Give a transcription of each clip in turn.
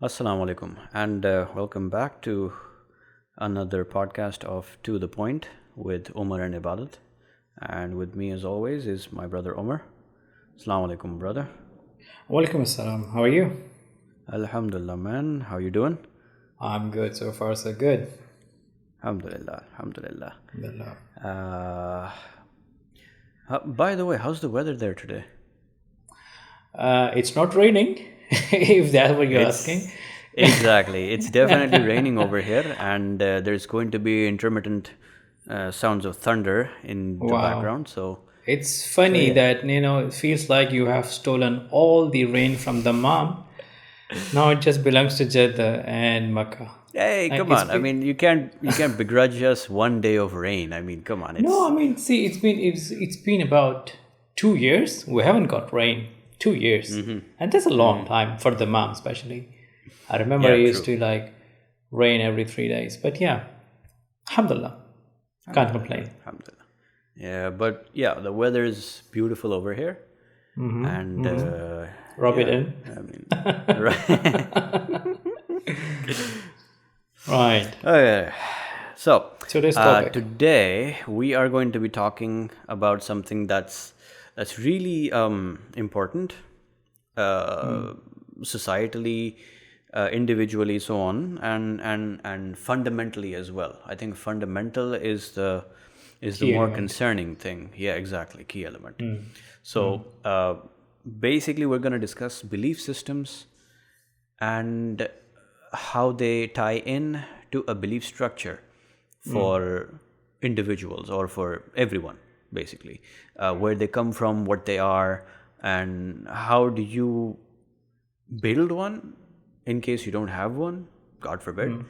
Assalamu alaikum, and welcome back to another podcast of To the Point with Omar and Ibadat. And with me, as always, is my brother Omar. Assalamu alaikum, brother. Walaikum assalam. How are you? Alhamdulillah, man. How you doing? I'm good. So far, so good. Alhamdulillah, alhamdulillah. Alhamdulillah. Uh, by the way, how's the weather there today? It's not raining, if that's what you're It's asking. exactly. It's definitely raining over here, and there's going to be intermittent sounds of thunder in the Wow. background. It's funny Yeah. that, it feels like you have stolen all the rain from the mom. Now it just belongs to Jeddah and Makkah. Hey, Like come it's on. I been, mean, you can't begrudge us one day of rain. I mean, come on. no, I It's mean, see, it's been about 2 years. We haven't got rain. 2 years. And that's a long time for the mom, especially. I remember yeah, it used true. to like rain every 3 days. But yeah, alhamdulillah. Can't complain. Alhamdulillah. Yeah, but yeah, the weather is beautiful over here, and Rub it yeah, in. I mean, right. Right. Okay. So Today's topic. today we are going to be talking about something that's really important, societally, individually, so on, and fundamentally as well. I think fundamental is the Key more element. concerning thing. Yeah, exactly, key element. So basically, we're going to discuss belief systems and how they tie in to a belief structure for individuals or for everyone, basically. Where they come from, what they are, and how do you build one in case you don't have one, God forbid.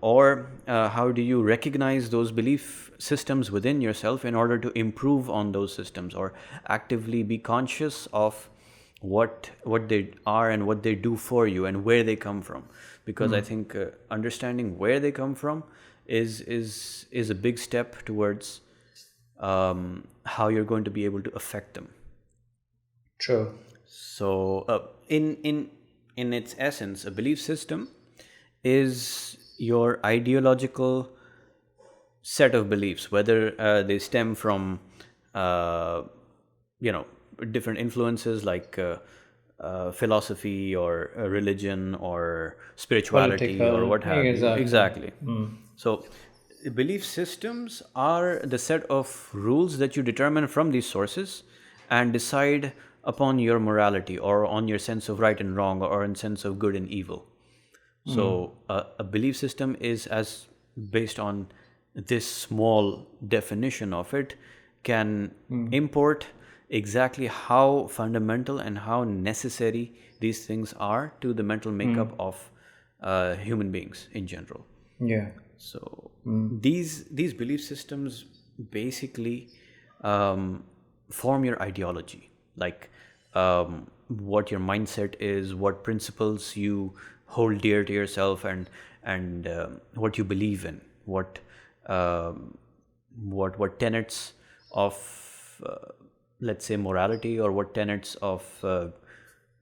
Or how do you recognize those belief systems within yourself in order to improve on those systems, or actively be conscious of what they are and what they do for you and where they come from? Because I think understanding where they come from is a big step towards how you're going to be able to affect them. True. So, in its essence, a belief system is your ideological set of beliefs, whether they stem from, uh, you know, different influences like philosophy or religion or spirituality or Political. what have you. Exactly. Exactly. So, belief systems are the set of rules that you determine from these sources and decide upon your morality or on your sense of right and wrong or in sense of good and evil. So a belief system is as based on this small definition of it can import exactly how fundamental and how necessary these things are to the mental makeup of human beings in general. Yeah. So these belief systems basically form your ideology, like what your mindset is, what principles you hold dear to yourself, and what you believe in, what tenets of let's say morality, or what tenets of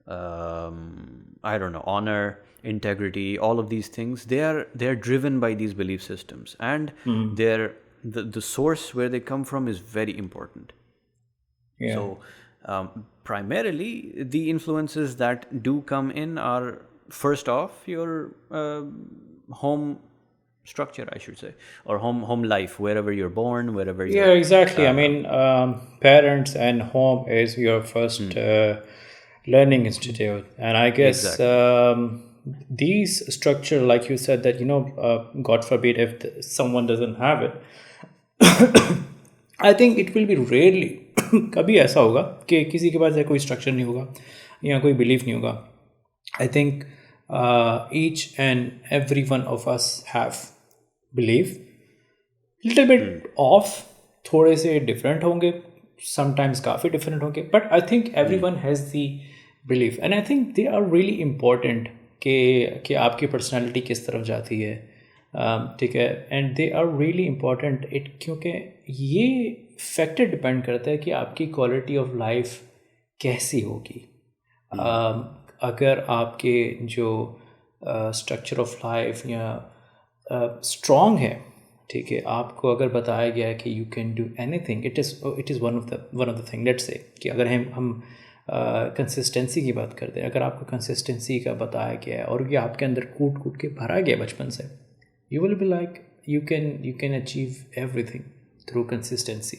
I don't know, honor, integrity, all of these things, they're driven by these belief systems, and the source where they come from is very important. Yeah. So, primarily, the influences that do come in are first off your home structure, I should say, or home life, wherever you're born, wherever Yeah, you're. exactly. I mean, parents and home is your first learning institute, and I guess Exactly. these structure, like you said, that God forbid if someone doesn't have it, I think it will be rarely कभी ऐसा होगा कि किसी के पास कोई structure नहीं होगा या कोई बिलीफ नहीं होगा I think each and every one of us have believe little bit of थोड़े से डिफरेंट होंगे समटाइम्स काफ़ी डिफरेंट होंगे but I think every one has the belief and I think they are really important कि आपकी personality किस तरफ जाती है ठीक है and they are really important it क्योंकि ये फैक्टर डिपेंड करता है कि आपकी क्वालिटी ऑफ लाइफ कैसी होगी अगर आपके जो स्ट्रक्चर ऑफ लाइफ या स्ट्रॉन्ग है, ठीक है, आपको अगर बताया गया है कि you can do anything, it is one of the thing. Let's say कि अगर हम कंसिस्टेंसी की बात करते हैं, अगर आपको कंसिस्टेंसी का बताया गया है और ये आपके अंदर कूट कूट के भरा गया बचपन से, you will be like you can achieve everything through consistency.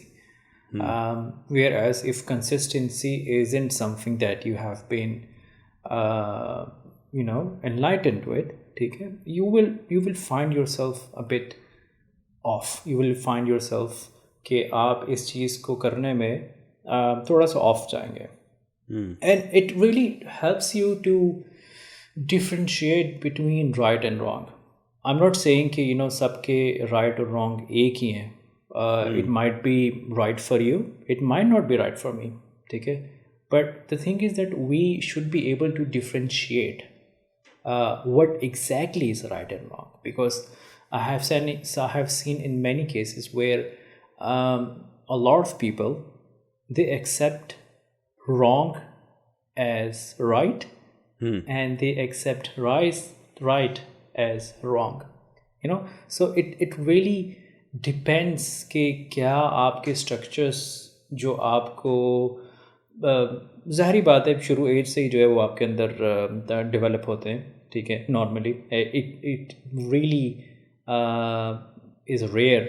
Whereas if consistency isn't something that you have been enlightened with, ठीक है, you will find yourself a bit off. You will find yourself कि आप इस चीज़ को करने में थोड़ा सा ऑफ जाएंगे. And it really helps you to differentiate between right and wrong. I'm not saying कि सबके right और wrong एक ही हैं. It might be right for you, it might not be right for me, ठीक है. But the thing is that we should be able to differentiate what exactly is right and wrong, because I have seen in many cases where a lot of people, they accept wrong as right, and they accept right as wrong. So it really depends कि क्या आपके structures जो आपको ज़ाहिरी बात है शुरू as से ही जो है वो आपके अंदर डेवलप होते हैं, ठीक है. Normally it really is rare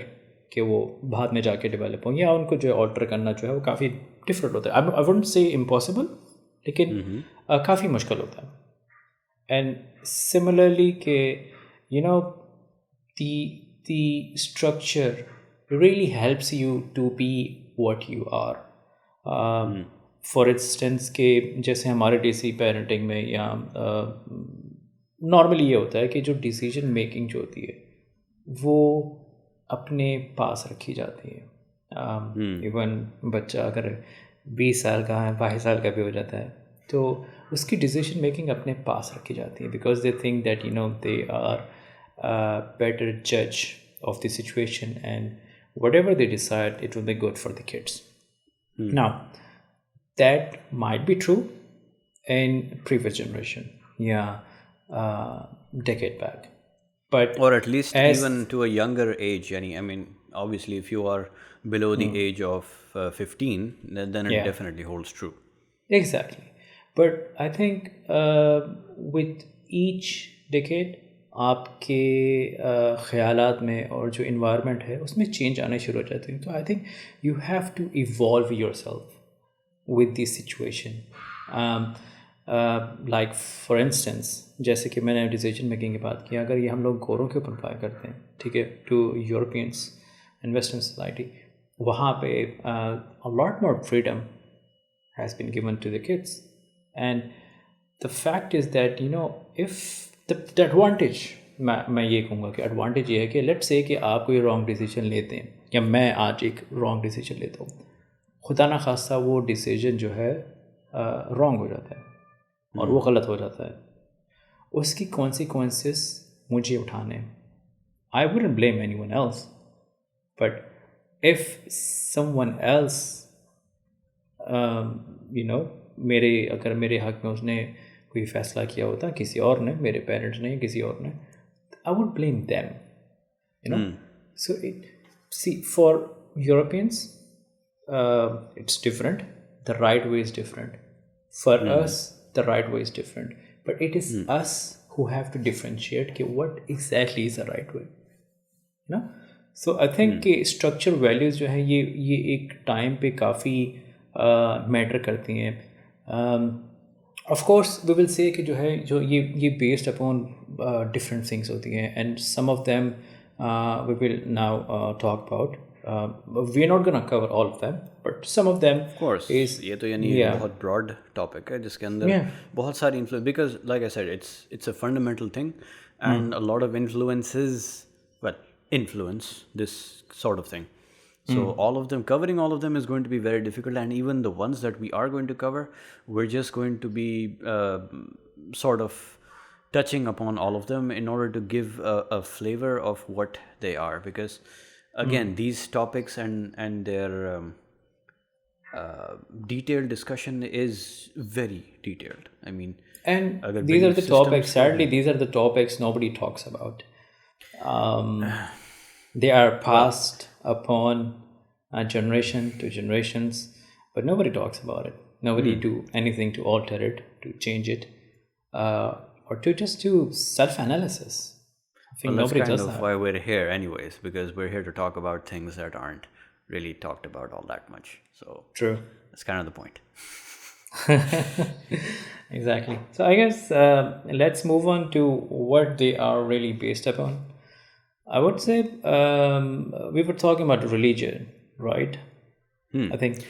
कि वो बाद में जाके डेवलप हों, या उनको जो है ऑल्टर करना जो है वो काफ़ी डिफरेंट होता है. आई वुडंट से इम्पॉसिबल, लेकिन काफ़ी मुश्किल होता है. एंड सिमिलरली कि the structure really helps you to be what you are. For instance कि जैसे हमारे DC पेरेंटिंग में या नॉर्मली ये होता है कि जो डिसीजन मेकिंग जो होती है वो अपने पास रखी जाती है. इवन बच्चा अगर 20 साल का है, 22 साल का भी हो जाता है, तो उसकी डिसीजन मेकिंग अपने पास रखी जाती है, because they think that they are better judge of the situation, and whatever they decide, it will be good for the kids. Now, that might be true in previous generation, decade back, but or at least even to a younger age. I mean, obviously, if you are below the age of 15, then it definitely holds true. Exactly. But I think with each decade आपके ख़यालात में और जो environment है उसमें change आने शुरू हो जाते हैं. तो I think you have to evolve yourself with this situation. Like for instance, जैसे कि मैंने डिसीजन मेकिंग की बात की, अगर ये हम लोग गोरों के ऊपर अप्लाई करते हैं, ठीक है, to Europeans and western society, वहाँ पे a lot more freedom has been given to the kids. And the fact is that if the advantage, मैं ये कहूँगा कि एडवांटेज ये है कि लेट्स से कि आप कोई रॉन्ग डिसीजन लेते हैं, या मैं आज एक रॉन्ग डिसीजन लेता हूँ, खुदा ना खास्ता वो डिसीजन जो है रॉन्ग हो जाता है और वो गलत हो जाता है, उसकी कॉन्सिक्वेंसेस मुझे उठाने हैं. I wouldn't blame anyone else, but if someone else अगर मेरे हक़ में उसने कोई फ़ैसला किया होता, किसी और ने, मेरे पेरेंट्स ने, किसी और ने, I would blame them, So for Europeans, it's different. The right way is different. For us, the right way is different. But it is us who have to differentiate कि what exactly is the right way. So I think कि structure values जो है ये एक time पे काफ़ी matter करती हैं. Of course, we will say कि जो है जो ये based upon different things होती हैं, and some of them we will now talk about. We are not gonna cover all of them, but some of them. Of course, is ये तो यानी बहुत broad topic है जिसके अंदर बहुत सारी influence, because like I said, it's a fundamental thing, and a lot of influences influence this sort of thing. So covering all of them is going to be very difficult, and even the ones that we are going to cover, we're just going to be sort of touching upon all of them in order to give a flavor of what they are, because again these topics and their detailed discussion is very detailed. I mean, And agar these are belief the topics, systems ko sadly, these are the topics nobody talks about. They are passed upon generation to generations, but nobody talks about it. Nobody do anything to alter it, to change it, or to just do self-analysis. I think Well, that's nobody kind does of that. why we're here, anyways, because we're here to talk about things that aren't really talked about all that much. So True. that's kind of the point. Exactly. So I guess let's move on to what they are really based upon. I would say we were talking about religion, right? I think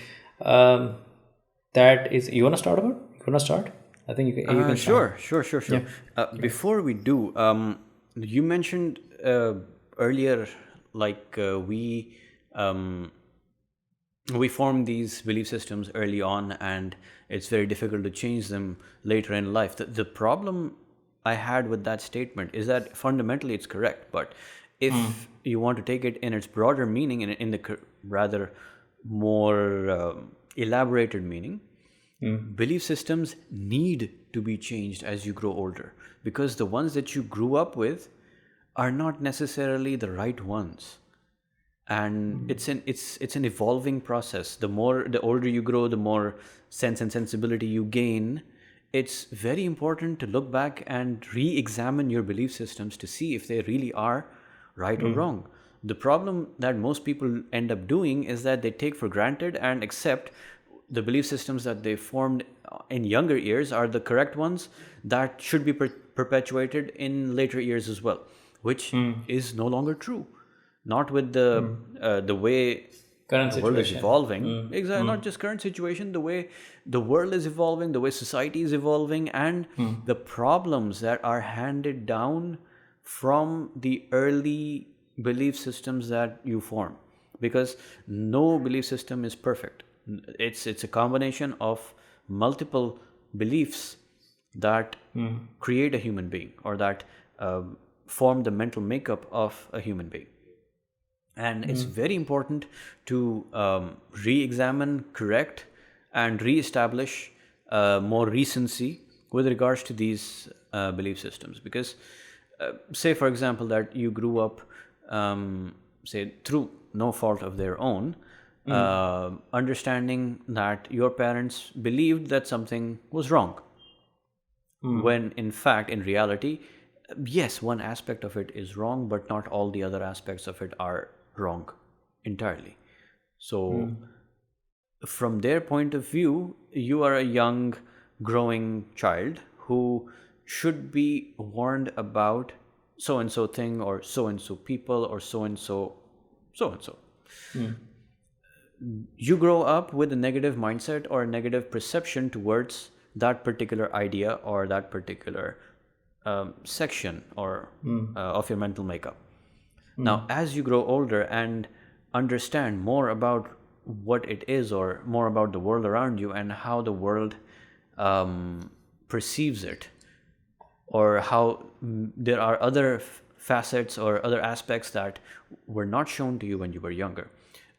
that is. You want to start about? You want to start? I think you can start. Sure. Before we do, you mentioned earlier, like we form these belief systems early on, and it's very difficult to change them later in life. The problem I had with that statement is that fundamentally it's correct, but if you want to take it in its broader meaning, in the rather more elaborated meaning, belief systems need to be changed as you grow older, because the ones that you grew up with are not necessarily the right ones. And it's an evolving process. The older you grow, the more sense and sensibility you gain. It's very important to look back and re-examine your belief systems to see if they really are right or wrong. The problem that most people end up doing is that they take for granted and accept the belief systems that they formed in younger years are the correct ones that should be perpetuated in later years as well, which is no longer true. Not with the way Current the world is situation. evolving. Exactly, not just current situation, the way the world is evolving, the way society is evolving, and the problems that are handed down from the early belief systems that you form. Because no belief system is perfect. It's a combination of multiple beliefs that create a human being, or that form the mental makeup of a human being. And it's very important to re-examine, correct, and re-establish more recency with regards to these belief systems. Because, say, for example, that you grew up, say, through no fault of their own, understanding that your parents believed that something was wrong, when in fact, in reality, yes, one aspect of it is wrong, but not all the other aspects of it are wrong entirely. So from their point of view, you are a young growing child who should be warned about so and so thing, or so and so people, or so and so. You grow up with a negative mindset or a negative perception towards that particular idea or that particular section or of your mental makeup. Now, as you grow older and understand more about what it is, or more about the world around you and how the world perceives it, or how there are other facets or other aspects that were not shown to you when you were younger,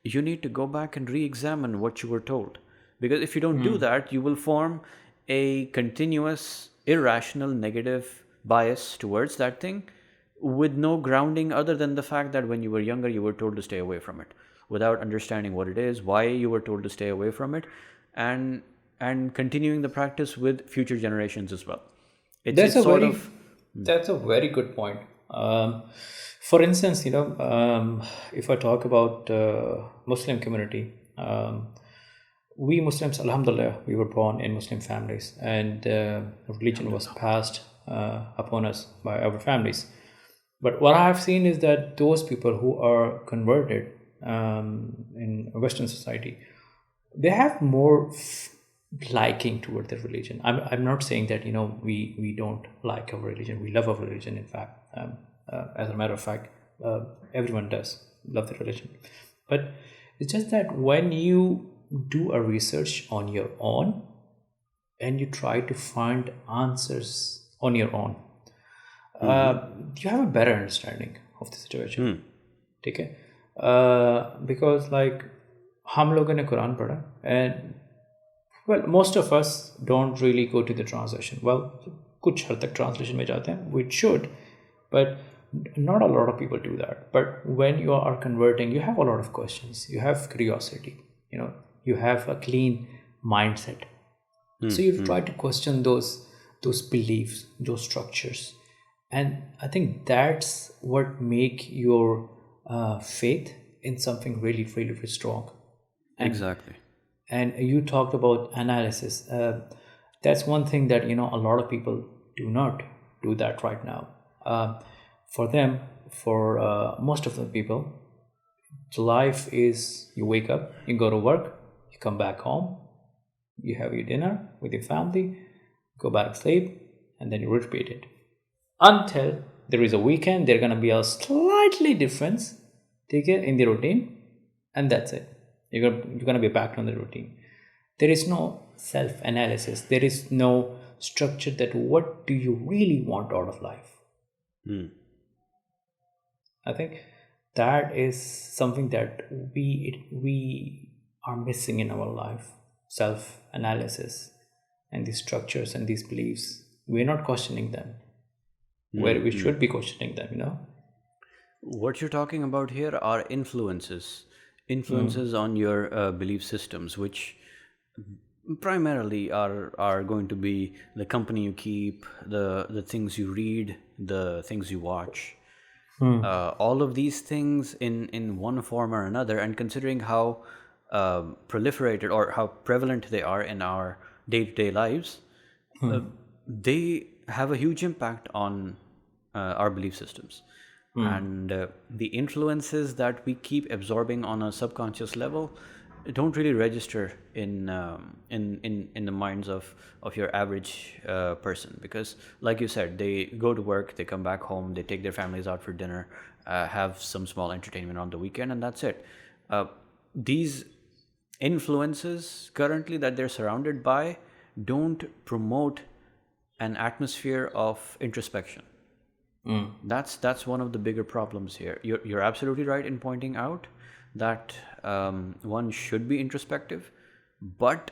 you need to go back and re-examine what you were told. Because if you don't do that, you will form a continuous, irrational, negative bias towards that thing, with no grounding other than the fact that when you were younger, you were told to stay away from it, without understanding what it is, why you were told to stay away from it, and continuing the practice with future generations as well. That's a very good point. For instance, if I talk about Muslim community, we Muslims, alhamdulillah, we were born in Muslim families, and religion was passed upon us by our families. But what I have seen is that those people who are converted in Western society, they have more liking toward their religion. I'm not saying that we don't like our religion. We love our religion. In fact, as a matter of fact, everyone does love their religion. But it's just that when you do a research on your own and you try to find answers on your own, you have a better understanding of the situation. Okay? Because like हम लोगों ने कुरान पढ़ा, and Well, most of us don't really go to the translation. Well, कुछ हद तक translation में जाते हैं. We should, but not a lot of people do that. But when you are converting, you have a lot of questions. You have curiosity. You have a clean mindset. So you try to question those beliefs, those structures, and I think that's what make your faith in something really, really, really strong. Exactly. And you talked about analysis. That's one thing that a lot of people do not do that right now. For them, for most of the people, life is you wake up, you go to work, you come back home, you have your dinner with your family, go back to sleep, and then you repeat it until there is a weekend. There's gonna be a slightly difference, in the routine, and that's it. You're gonna be back on the routine. There is no self-analysis. There is no structure that what do you really want out of life. I think that is something that we are missing in our life. Self-analysis and these structures and these beliefs. We're not questioning them where we should be questioning them. What you're talking about here are influences on your belief systems, which primarily are going to be the company you keep, the things you read, the things you watch. All of these things in one form or another, and considering how proliferated or how prevalent they are in our day-to-day lives, they have a huge impact on our belief systems. And the influences that we keep absorbing on a subconscious level don't really register in the minds of your average person, because like you said, they go to work, they come back home, they take their families out for dinner, have some small entertainment on the weekend, and that's it. These influences currently that they're surrounded by don't promote an atmosphere of introspection. That's one of the bigger problems here. You're absolutely right in pointing out that one should be introspective, but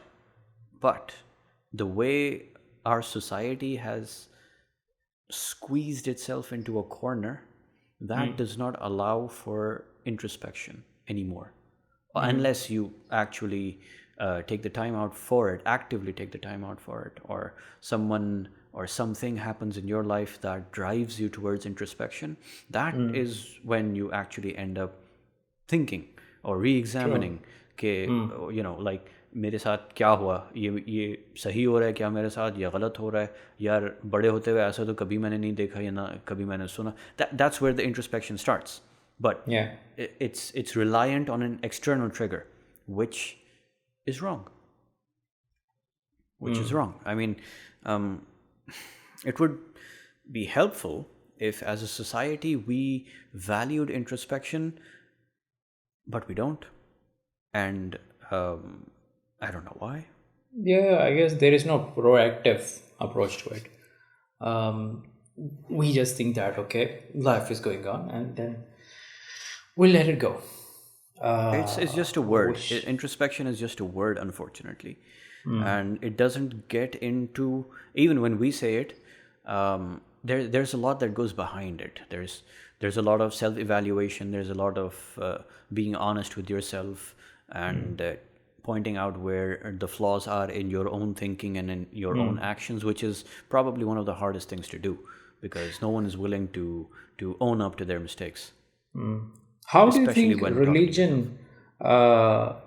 the way our society has squeezed itself into a corner, that does not allow for introspection anymore, unless you actually take the time out for it, actively take the time out for it, or someone or something happens in your life that drives you towards introspection. That is when you actually end up thinking or re-examining like मेरे साथ क्या हुआ, ये सही हो रहा है क्या मेरे साथ, या गलत हो रहा है, यार बड़े होते हुए ऐसा तो कभी मैंने नहीं देखा या ना कभी मैंने सुना. That's where the introspection starts. But it's reliant on an external trigger, which is wrong. I mean, it would be helpful if as a society we valued introspection, but we don't. And I don't know why. Yeah, I guess there is no proactive approach to it. We just think that, okay, life is going on, and then we'll let it go. It's just a word. Introspection is just a word, unfortunately. And it doesn't get into, even when we say it, there's a lot that goes behind it. There's a lot of self-evaluation. There's a lot of being honest with yourself and pointing out where the flaws are in your own thinking and in your own actions, which is probably one of the hardest things to do, because no one is willing to own up to their mistakes. How do you think religion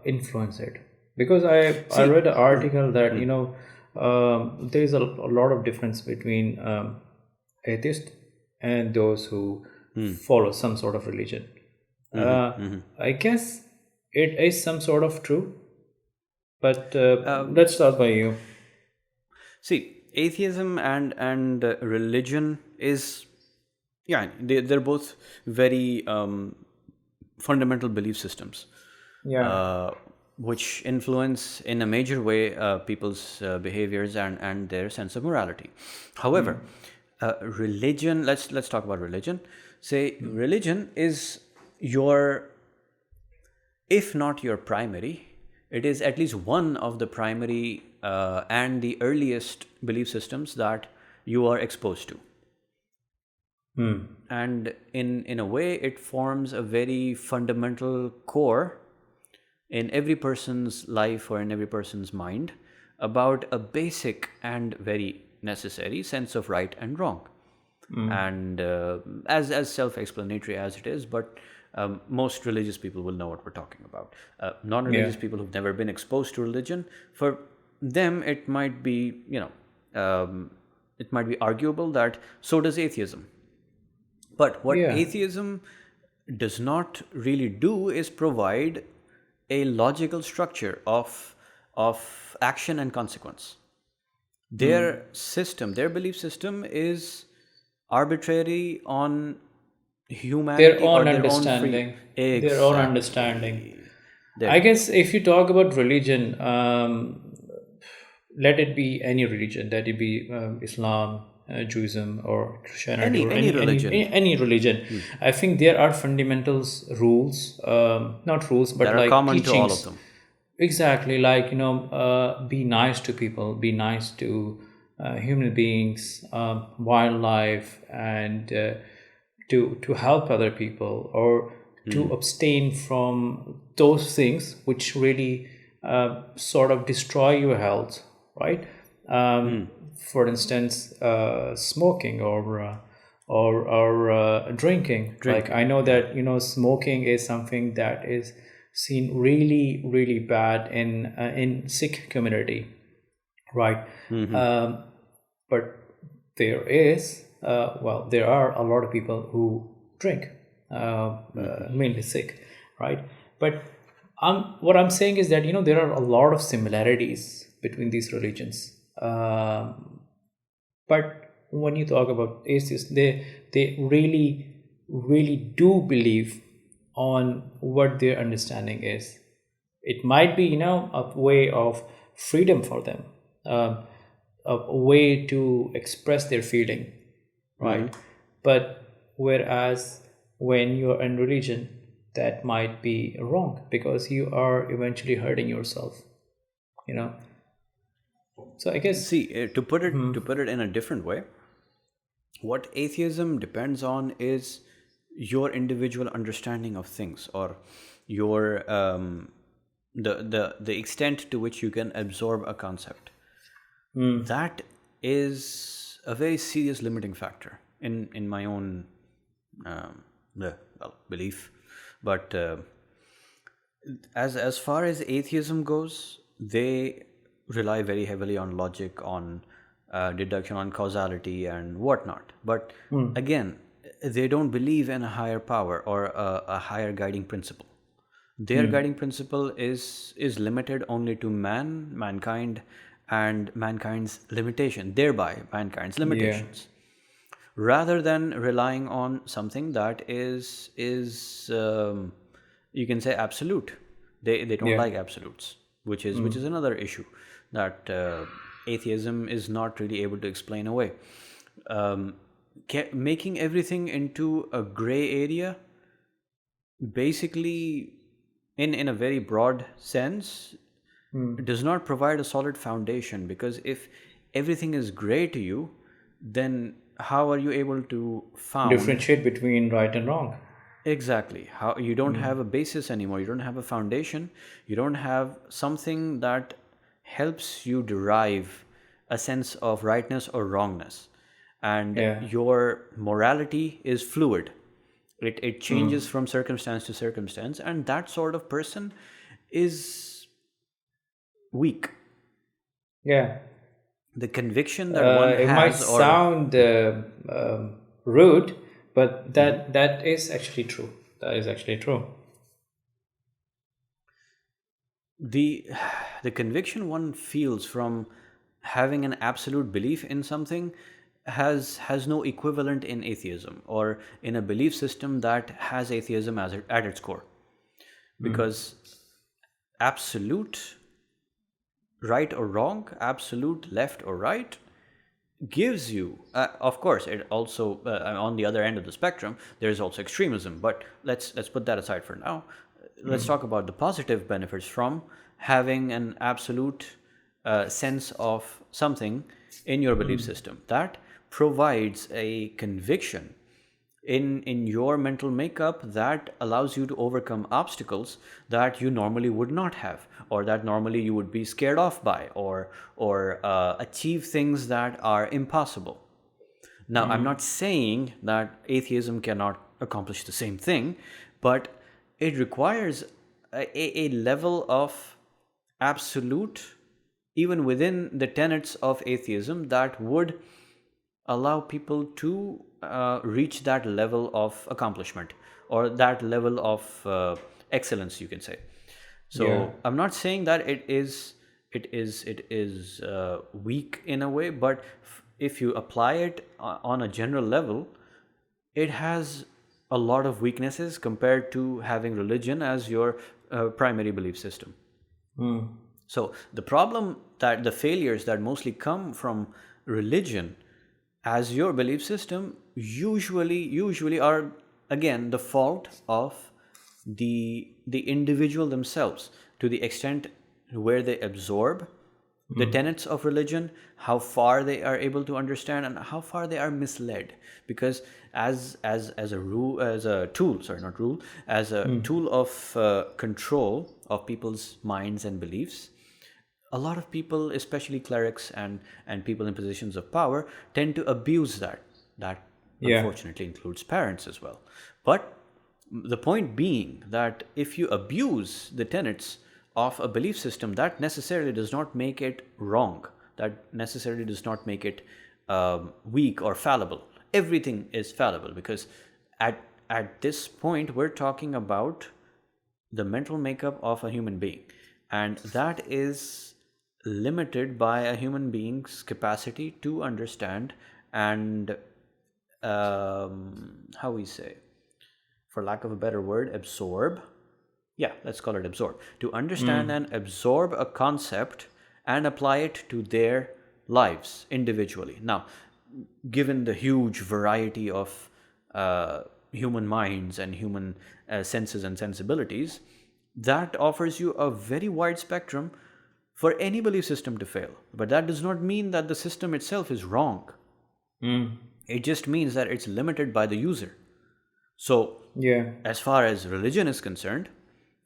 influenced it? Because I read an article that there is a lot of difference between atheists and those who follow some sort of religion. I guess it is some sort of true, but let's start by you. See, atheism and religion is, they're both very fundamental belief systems. Which influence in a major way people's behaviors and their sense of morality. However, religion, let's talk about religion. Say religion is your, if not your primary, it is at least one of the primary and the earliest belief systems that you are exposed to. And in a way, it forms a very fundamental core in every person's life or in every person's mind about a basic and very necessary sense of right and wrong. And as self-explanatory as it is, but most religious people will know what we're talking about. Non-religious people who've never been exposed to religion, for them it might be, it might be arguable that so does atheism. But what atheism does not really do is provide a logical structure of action and consequence. Their system, their belief system, is arbitrary on humanity, Their own or understanding. Their own Their own understanding. I guess if you talk about religion, let it be any religion, let it be Islam, Judaism, or Christianity, or Any religion. any religion. I think there are fundamentals, rules, not rules, but that like are common teachings. to all of them. Exactly, like be nice to people, be nice to human beings, wildlife, and to help other people, or to abstain from those things which really sort of destroy your health, right? For instance, smoking or drinking. Like I know that smoking is something that is seen really, really bad in Sikh community, right? But there is there are a lot of people who drink, mainly Sikh, right? But what I'm saying is that there are a lot of similarities between these religions. But when you talk about atheists, they really, really do believe on what their understanding is. It might be a way of freedom for them, a way to express their feeling, right? But whereas when you're in religion, that might be wrong, because you are eventually hurting yourself, So I guess, see, to put it in a different way, what atheism depends on is your individual understanding of things, or your the extent to which you can absorb a concept. That is a very serious limiting factor in my own belief. But as far as atheism goes, they rely very heavily on logic, on deduction, on causality and whatnot. But again, they don't believe in a higher power or a higher guiding principle. Their guiding principle is limited only to mankind, and mankind's limitation, thereby mankind's limitations, rather than relying on something that is you can say absolute. They don't like absolutes, which is another issue that atheism is not really able to explain away. Making everything into a gray area, basically, in a very broad sense, does not provide a solid foundation, because if everything is gray to you, then how are you able to differentiate between right and wrong? Exactly. How you don't have a basis anymore, you don't have a foundation, you don't have something that helps you derive a sense of rightness or wrongness. And your morality is fluid. It changes from circumstance to circumstance, and that sort of person is weak. The conviction that one has, it might sound rude, but that is actually true. That is actually true. The conviction one feels from having an absolute belief in something has no equivalent in atheism, or in a belief system that has atheism at its core, because absolute right or wrong, absolute left or right, gives you of course it also on the other end of the spectrum there is also extremism, but let's put that aside for now. Let's talk about the positive benefits from having an absolute sense of something in your belief system. That provides a conviction in your mental makeup that allows you to overcome obstacles that you normally would not have, or that normally you would be scared off by, or achieve things that are impossible. Now, I'm not saying that atheism cannot accomplish the same thing, but it requires a level of absolute, even within the tenets of atheism, that would allow people to reach that level of accomplishment, or that level of excellence, you can say. So Yeah. I'm not saying that it is weak in a way, but if you apply it on a general level, it has a lot of weaknesses compared to having religion as your primary belief system. So the problem, that the failures that mostly come from religion as your belief system, usually are, again, the fault of the individual themselves, to the extent where they absorb the tenets of religion, how far they are able to understand, and how far they are misled. Because as a rule, as a tool, sorry, not rule, as a tool of control of people's minds and beliefs, a lot of people, especially clerics and people in positions of power, tend to abuse that. That Yeah. unfortunately includes parents as well. But the point being that if you abuse the tenets of a belief system, that necessarily does not make it wrong. That necessarily does not make it weak or fallible. Everything is fallible, because at this point we're talking about the mental makeup of a human being, and that is limited by a human being's capacity to understand and how we say, for lack of a better word, absorb. Yeah, let's call it absorb. To understand and absorb a concept and apply it to their lives individually. Now, given the huge variety of human minds and human senses and sensibilities, that offers you a very wide spectrum for any belief system to fail. But that does not mean that the system itself is wrong. It just means that it's limited by the user. So, Yeah. as far as religion is concerned,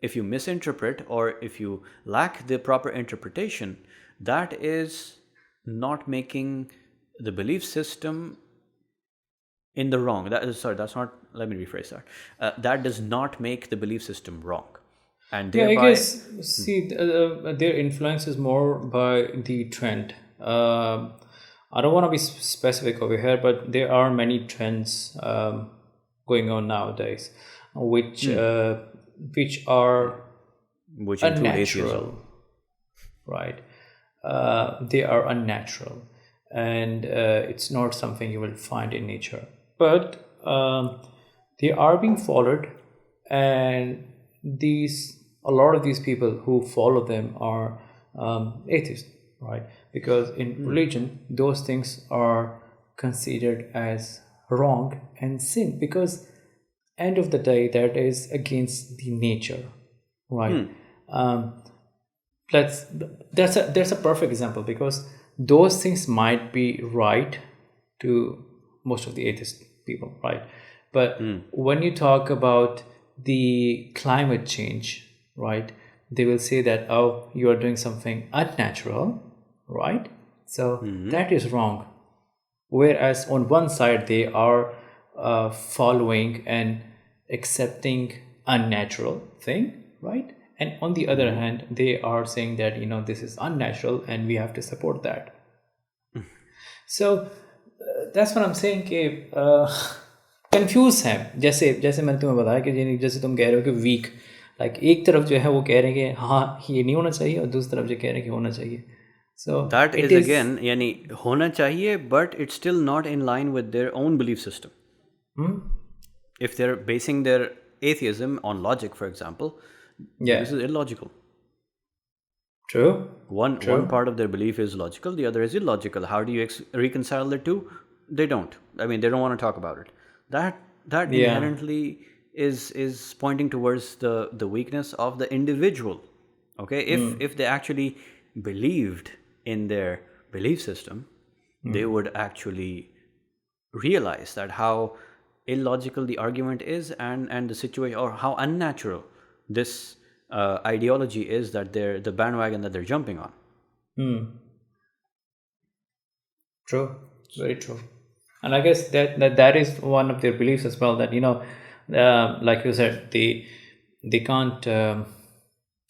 if you misinterpret or if you lack the proper interpretation, that is not making the belief system in the wrong. That is, sorry, that's not, let me rephrase that. That does not make the belief system wrong. And Yeah, I thereby, guess, see, their influence is more by the trend. I don't want to be specific over here, but there are many trends going on nowadays, which are which include atheism. unnatural, right? They are unnatural, and it's not something you will find in nature. But they are being followed, and a lot of these people who follow them are atheists, right? Because in religion, those things are considered as wrong and sin, because end of the day, that is against the nature, right? That's a perfect example, because those things might be right to most of the atheist people, right? But when you talk about the climate change, right, they will say that, oh, you are doing something unnatural, right? So that is wrong. Whereas on one side they are following and accepting unnatural thing, right? And on the other hand, they are saying that, this is unnatural and we have to support that. So that's what I'm saying कि confuse हैं. जैसे मैंने तुम्हें बताया कि जैसे तुम कह रहे हो कि वीक, लाइक एक तरफ जो है वो कह रहे हैं कि हाँ ये नहीं होना चाहिए, और दूसरी तरफ जो कह रहे हैं कि होना चाहिए. So that is again, yani hona chahiye, but it's still not in line with their own belief system. If they're basing their atheism on logic, for example, this is illogical. True. One part of their belief is logical, the other is illogical. How do you reconcile the two? They don't. I mean, they don't want to talk about it. That inherently is pointing towards the weakness of the individual. Okay, if they actually believed in their belief system, they would actually realize that how illogical the argument is, and the situation, or how unnatural this ideology is that the bandwagon that they're jumping on. True, very true. And I guess that is one of their beliefs as well. That like you said, they can't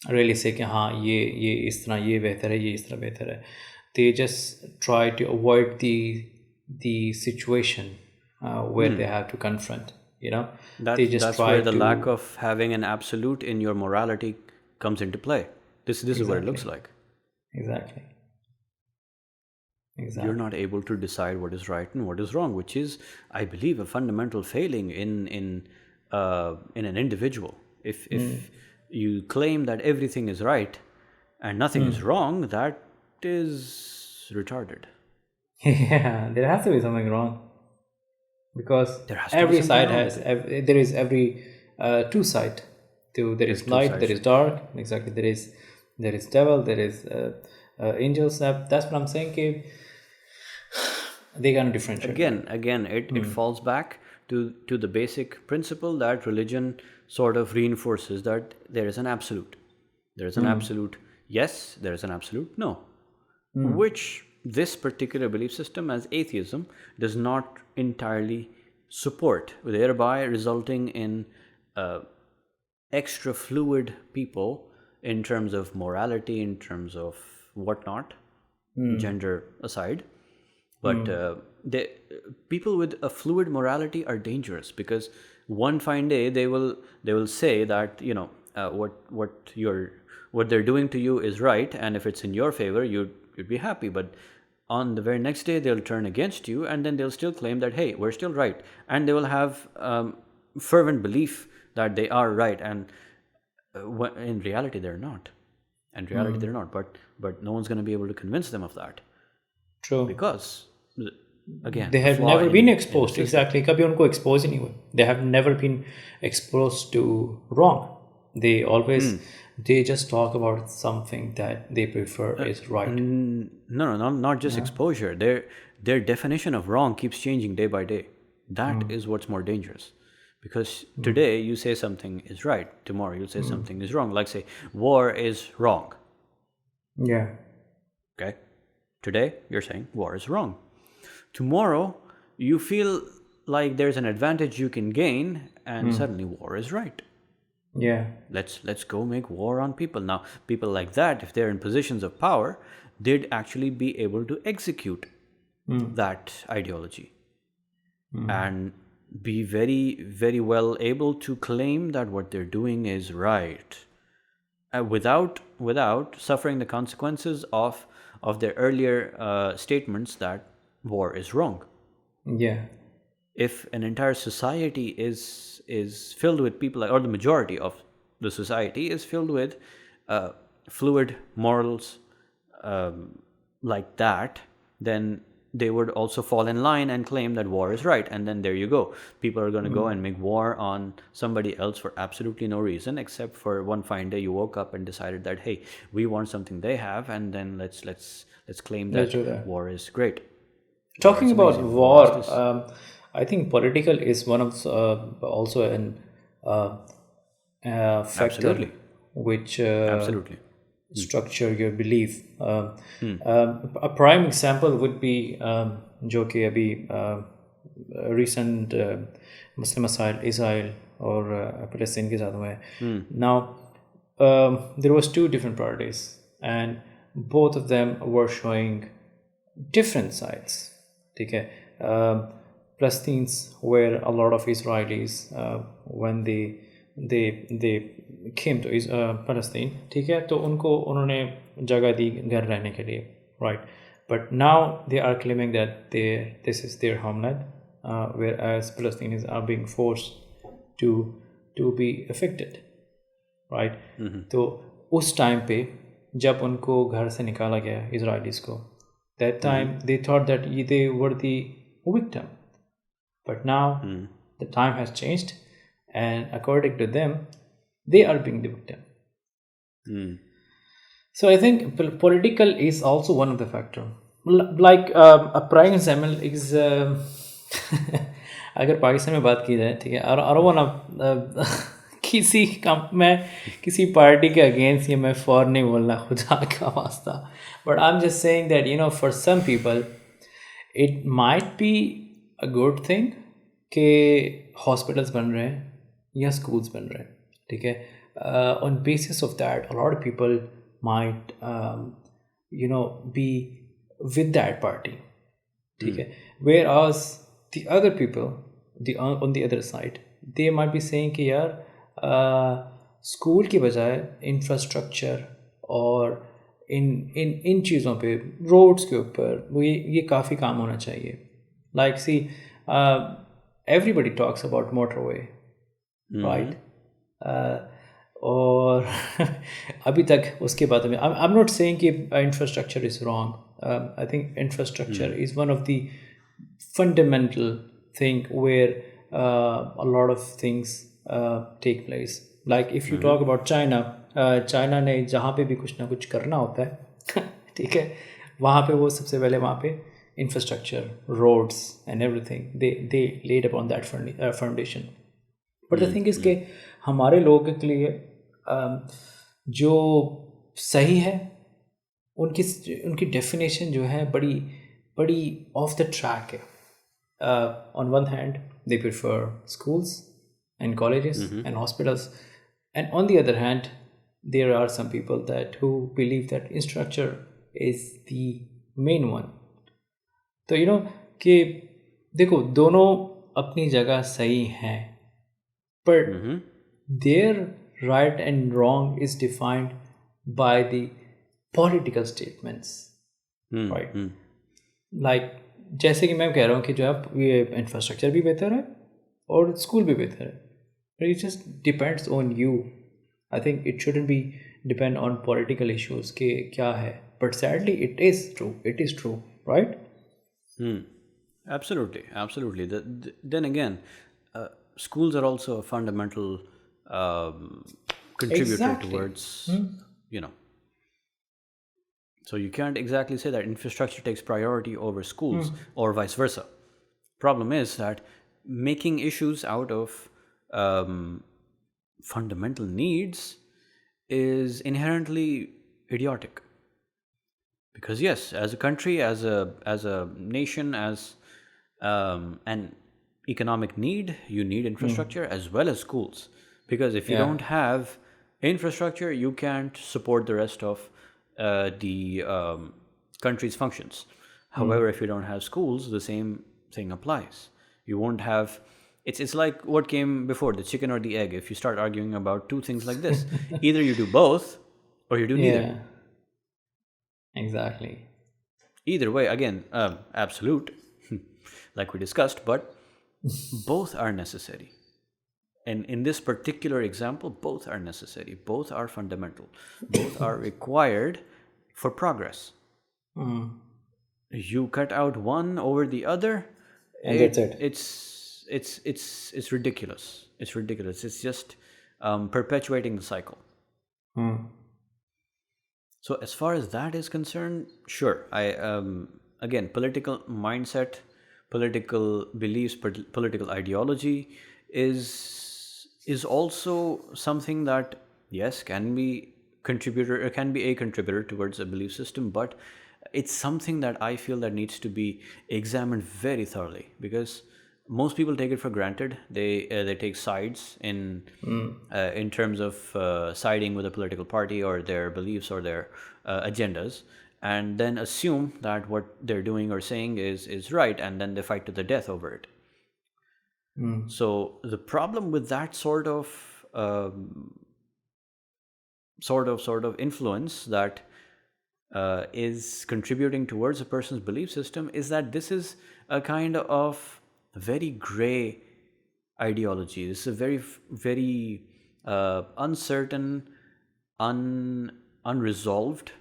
really say कि हाँ ये इस तरह ये बेहतर है, ये इस तरह बेहतर है. They just try to avoid the situation where they have to confront. They just That's try where the to lack of having an absolute in your morality comes into play. This is what it looks like. exactly. You're not able to decide what is right and what is wrong, which is, I believe, a fundamental failing in an individual. If you claim that everything is right and nothing is wrong, that is retarded. Yeah, there has to be something wrong, because There has to be every something side wrong. has there is every two side. There is light, there is dark. Exactly, there is devil, there is angels. That's what I'm saying. कि they can differentiate. Again, it falls back to the basic principle that religion sort of reinforces, that there is an absolute. There is an absolute yes, there is an absolute no. Which this particular belief system, as atheism, does not entirely support, thereby resulting in extra fluid people in terms of morality, in terms of whatnot, gender aside. But people with a fluid morality are dangerous, because one fine day they will say that what they're doing to you is right, and if it's in your favor, you'd be happy. But on the very next day, they'll turn against you, and then they'll still claim that, hey, we're still right, and they will have fervent belief that they are right, and in reality they're not. In reality they're not. But no one's going to be able to convince them of that. True. Because again, They have flaw never in- been in the exposed. system. Exactly. कभी उनको expose ही नहीं हुए. They have never been exposed to wrong. They always they just talk about something that they prefer is right. No, not just exposure. Their definition of wrong keeps changing day by day. That is what's more dangerous. Because today you say something is right, tomorrow you'll say something is wrong. Like, say, war is wrong. Yeah. Okay? Today you're saying war is wrong. Tomorrow you feel like there's an advantage you can gain, and suddenly war is right. Yeah. Let's go make war on people. Now, people like that, if they're in positions of power, they'd actually be able to execute that ideology and be very, very well able to claim that what they're doing is right, without suffering the consequences of their earlier statements that war is wrong. Yeah. If an entire society is filled with people, or the majority of the society is filled with fluid morals like that, then they would also fall in line and claim that war is right. And then there you go. People are going to go and make war on somebody else for absolutely no reason, except for one fine day you woke up and decided that, hey, we want something they have, and then let's claim Let's that do that. war is great. Talking about war, I think political is one of also an factor Absolutely. which Absolutely. structure your belief. A prime example would be जो कि अभी recent Muslim Israel और Palestine के साथ हुए हैं. Now there was two different parties, and both of them were showing different sides. ठीक है. Palestinians were a lot of Israelis when they came to Palestine. ठीक है, तो उन्होंने जगह दी घर रहने के लिए, right? But now they are claiming that this is their homeland, whereas Palestinians are being forced to be affected, right? तो उस टाइम पे जब उनको घर से निकाला गया Israelis को, that time they thought that they were the victim. But now the time has changed, and according to them, they are being the victim. So I think political is also one of the factor. Like a prime example is अगर पाकिस्तान में बात की जाए, ठीक है, I don't wanna किसी का मैं किसी पार्टी के अगेंस्ट या मैं फॉर नहीं बोलना खुदा का वास्ता, but I'm just saying that for some people it might be a good thing कि हॉस्पिटल्स बन रहे हैं या schools बन रहे हैं, ठीक है. On basis of that, a lot of people might be with that party, ठीक है. Whereas the other people, on the other side, they might be saying कि यार स्कूल की बजाय इंफ्रास्ट्रक्चर और इन चीज़ों पे, रोड्स के ऊपर ये काफ़ी काम होना चाहिए. Like see everybody talks about motorway, right? और अभी तक उसके बारे में I'm not saying कि infrastructure is wrong. I think infrastructure is one of the fundamental thing where a lot of things take place. Like if you talk about China, China ने जहाँ पे भी कुछ ना कुछ करना होता है ठीक है, वहाँ पे वो सबसे पहले वहाँ पे infrastructure, roads and everything, they laid upon that foundation. But the thing is कि हमारे लोगों के लिए जो सही है उनकी डेफिनेशन जो है बड़ी ऑफ द ट्रैक है. On one hand they prefer schools and colleges and hospitals, and on the other hand there are some people that who believe that infrastructure is the main one. तो कि देखो दोनों अपनी जगह सही हैं, but their right and wrong is defined by the political statements, right? Like जैसे कि मैं कह रहा हूँ कि जो है ये इंफ्रास्ट्रक्चर भी बेहतर है और स्कूल भी बेहतर है, but it just depends on you. I think it shouldn't be depend on political issues कि क्या है, but sadly it is true, right? Absolutely. Then again, schools are also a fundamental contributor Exactly. towards, so you can't exactly say that infrastructure takes priority over schools or vice versa. Problem is that making issues out of fundamental needs is inherently idiotic. Because yes, as a country, as a nation, as an economic need, you need infrastructure as well as schools. Because if you don't have infrastructure, you can't support the rest of the country's functions. However, if you don't have schools, the same thing applies. You won't have. It's like what came before, the chicken or the egg. If you start arguing about two things like this, either you do both or you do neither. Exactly. Either way, again, absolute, like we discussed, but both are necessary. And in this particular example, both are necessary. Both are fundamental. Both are required for progress. You cut out one over the other, and that's it. It's ridiculous. It's ridiculous. It's just perpetuating the cycle. So as far as that is concerned, sure. Again, political mindset, political beliefs, political ideology is also something that yes can be a contributor towards a belief system, but it's something that I feel that needs to be examined very thoroughly, because most people take it for granted. They take sides in terms of siding with a political party or their beliefs or their agendas, and then assume that what they're doing or saying is right, and then they fight to the death over it. So the problem with that sort of influence that is contributing towards a person's belief system is that this is a kind of very gray ideology. This is a very, very uncertain, unresolved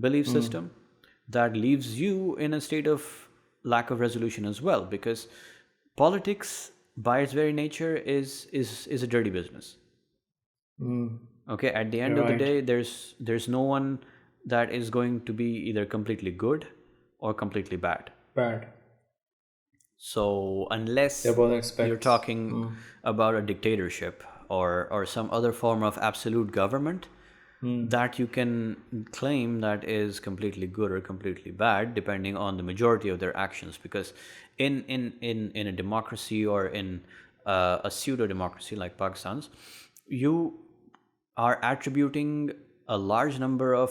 belief system that leaves you in a state of lack of resolution as well, because politics by its very nature is a dirty business. Okay, at the end of the day, there's no one that is going to be either completely good or completely bad. Bad. So unless They're both you're expects. talking about a dictatorship or some other form of absolute government, that you can claim that is completely good or completely bad depending on the majority of their actions. Because in a democracy or in a pseudo democracy like Pakistan's, you are attributing a large number of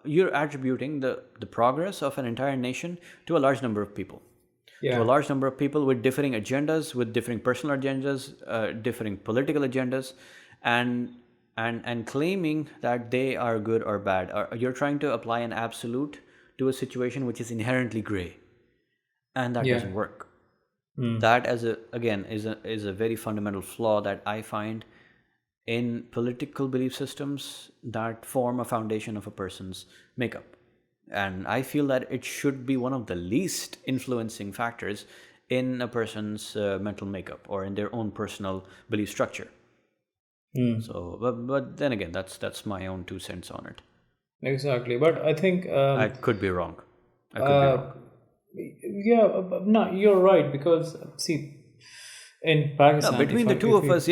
you're attributing the progress of an entire nation to a large number of people, to a large number of people with differing agendas, with differing personal agendas, differing political agendas, and claiming that they are good or bad. You're trying to apply an absolute to a situation which is inherently gray, and that doesn't work. That, as a again, is a very fundamental flaw that I find in political belief systems that form a foundation of a person's makeup. And I feel that it should be one of the least influencing factors in a person's mental makeup or in their own personal belief structure. So, but then again, that's my own 2 cents on it. Exactly. But I think I could be wrong. I could be wrong. no, you're right, because see, in Pakistan, Between the two of us,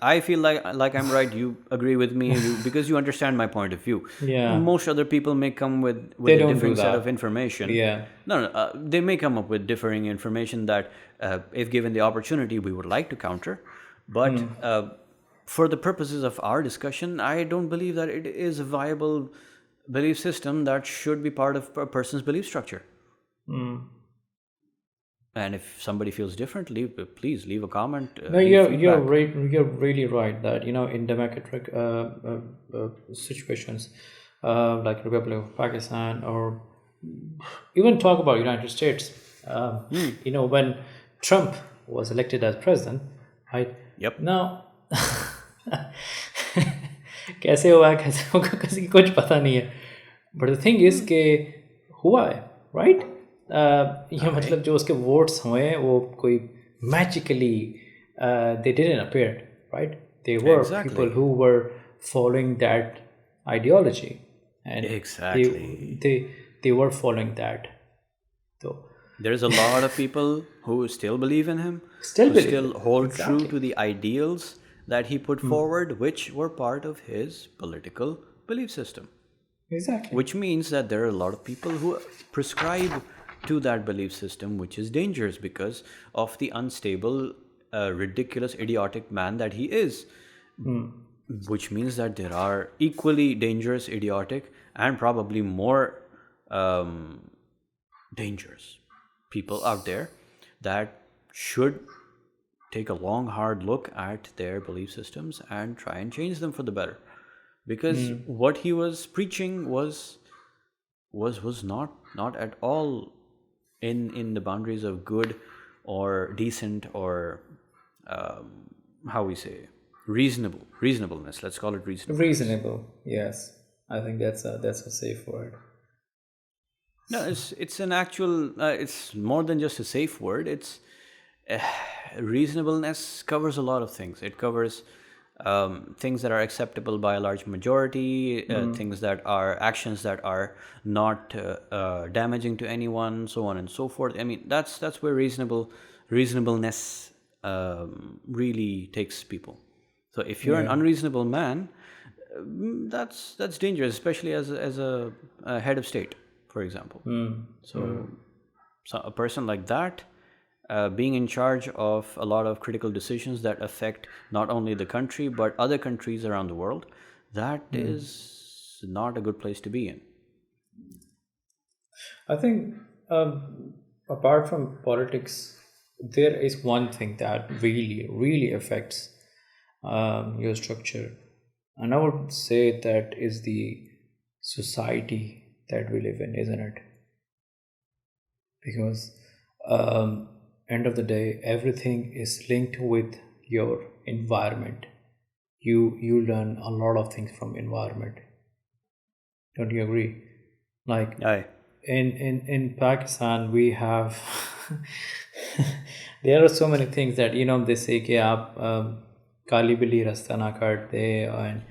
I feel like I'm right. You agree with me because you understand my point of view. Yeah. Most other people may come with They a don't do different set that. of information. Yeah. No, they may come up with differing information that, if given the opportunity, we would like to counter. But for the purposes of our discussion, I don't believe that it is a viable belief system that should be part of a person's belief structure. And if somebody feels differently, please leave a comment. No, leave you're feedback. right. You're really right that in democratic situations, like Republic of Pakistan, or even talk about United States. When Trump was elected as president, right? Yep. Now, कैसे हुआ किसी को कुछ पता नहीं है. But the thing is कि हुआ है, right? ये मतलब जो उसके votes हुए वो कोई magically they didn't appear, right? They were people who were following that ideology, and they were following that. So there's a lot of people who still believe in him, still hold true to the ideals that he put forward, which were part of his political belief system. Exactly. Which means that there are a lot of people who prescribe to that belief system, which is dangerous because of the unstable, ridiculous, idiotic man that he is. Which means that there are equally dangerous, idiotic, and probably more dangerous people out there that should take a long, hard look at their belief systems and try and change them for the better. Because what he was preaching was not at all in the boundaries of good or decent or how we say reasonableness. Let's call it reasonable. Reasonable, yes. I think that's a safe word. No, it's an actual. It's more than just a safe word. It's reasonableness covers a lot of things. It covers things that are acceptable by a large majority, things that are actions that are not damaging to anyone, so on and so forth. I mean, that's where reasonableness really takes people. So if you're an unreasonable man, that's dangerous, especially as a head of state, for example. So a person like that, being in charge of a lot of critical decisions that affect not only the country but other countries around the world, that is not a good place to be in. I think apart from politics, there is one thing that really, really affects your structure, and I would say that is the society that we live in, isn't it? Because end of the day, everything is linked with your environment. You learn a lot of things from environment. Don't you agree? Like in Pakistan, we have there are so many things that they say कि आप काली बिल्ली रास्ता ना काट दे, and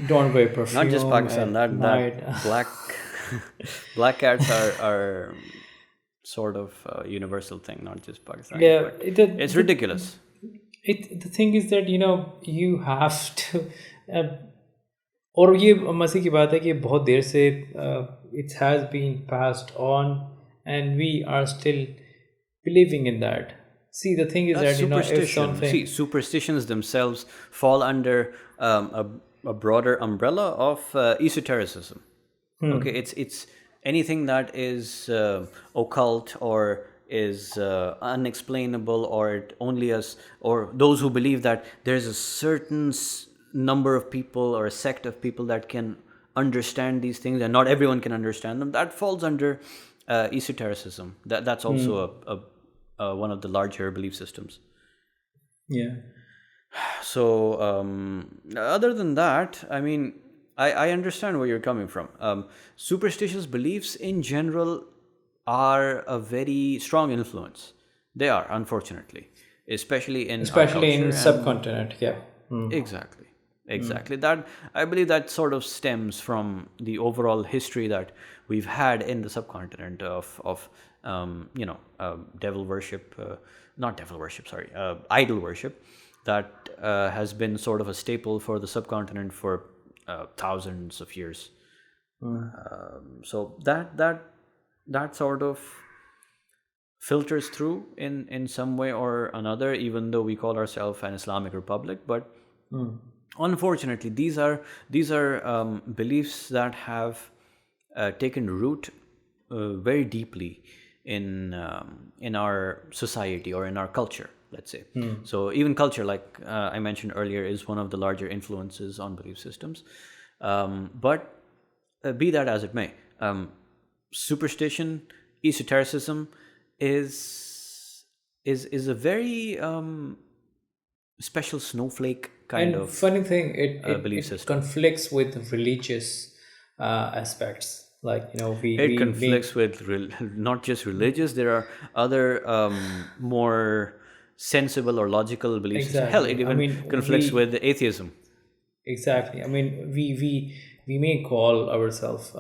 don't wear perfume Not just Pakistan. at night. That black black cats are sort of a universal thing, not just Pakistan. Yeah, But the, it's ridiculous. the thing is that you have to uh, और ये मज़े की बात है कि बहुत देर से it has been passed on and we are still believing in that. See, the thing is That's that if superstition. something See, superstitions themselves fall under a broader umbrella of esotericism. Okay, it's anything that is occult or is unexplainable, or it only us, or those who believe that there's a certain number of people or a sect of people that can understand these things, and not everyone can understand them. That falls under esotericism. That's also one of the larger belief systems. yeah. So other than that, I mean, I understand where you're coming from. Superstitious beliefs in general are a very strong influence. They are, unfortunately, especially in our Especially in culture and- subcontinent, yeah. Exactly. That, I believe, that sort of stems from the overall history that we've had in the subcontinent of devil worship, not devil worship, sorry, idol worship, that has been sort of a staple for the subcontinent for thousands of years. So that sort of filters through in some way or another, even though we call ourselves an Islamic republic. But unfortunately, these are beliefs that have taken root very deeply in our society or in our culture, let's say. So even culture, like I mentioned earlier, is one of the larger influences on belief systems. But be that as it may, superstition, esotericism is a very special snowflake kind And of funny thing, belief it system. conflicts with religious aspects. Like we It we conflicts with not just religious. There are other more sensible or logical beliefs. Hell, Exactly. it I even mean, conflicts with atheism. exactly. I mean, we may call ourselves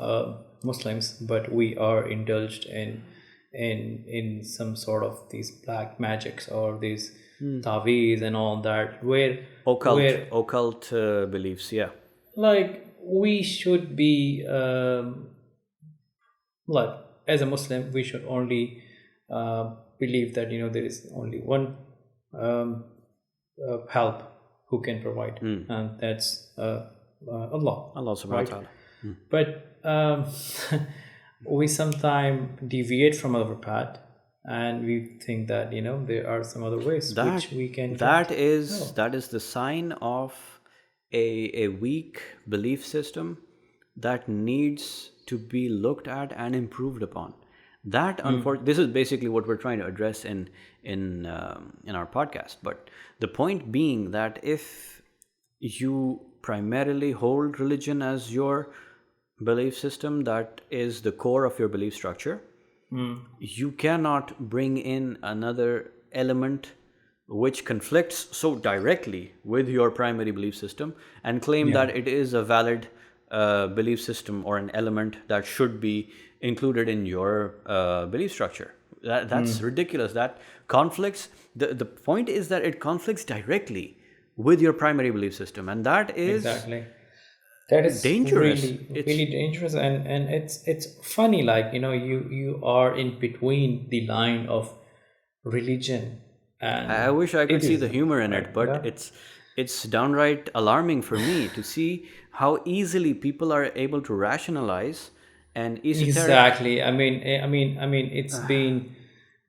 Muslims, but we are indulged in some sort of these black magics or these taweez and all that, where Occult beliefs. Yeah. like we should be like as a Muslim, we should only believe that there is only one help who can provide, and that's Allah. Allah subhanahu wa ta'ala. But we sometimes deviate from our path, and we think that there are some other ways which we can. That is the sign of a weak belief system that needs to be looked at and improved upon. That this is basically what we're trying to address in our podcast. But the point being that if you primarily hold religion as your belief system, that is the core of your belief structure, you cannot bring in another element which conflicts so directly with your primary belief system and claim that it is a valid belief system or an element that should be included in your belief structure. That's ridiculous. That conflicts. The point is that it conflicts directly with your primary belief system, and that is Exactly. That is dangerous. really dangerous, and it's funny, like you are in between the line of religion and I wish I could see the humor in it, but Yeah. it's downright alarming for me to see how easily people are able to rationalize and Exactly. I mean, it's been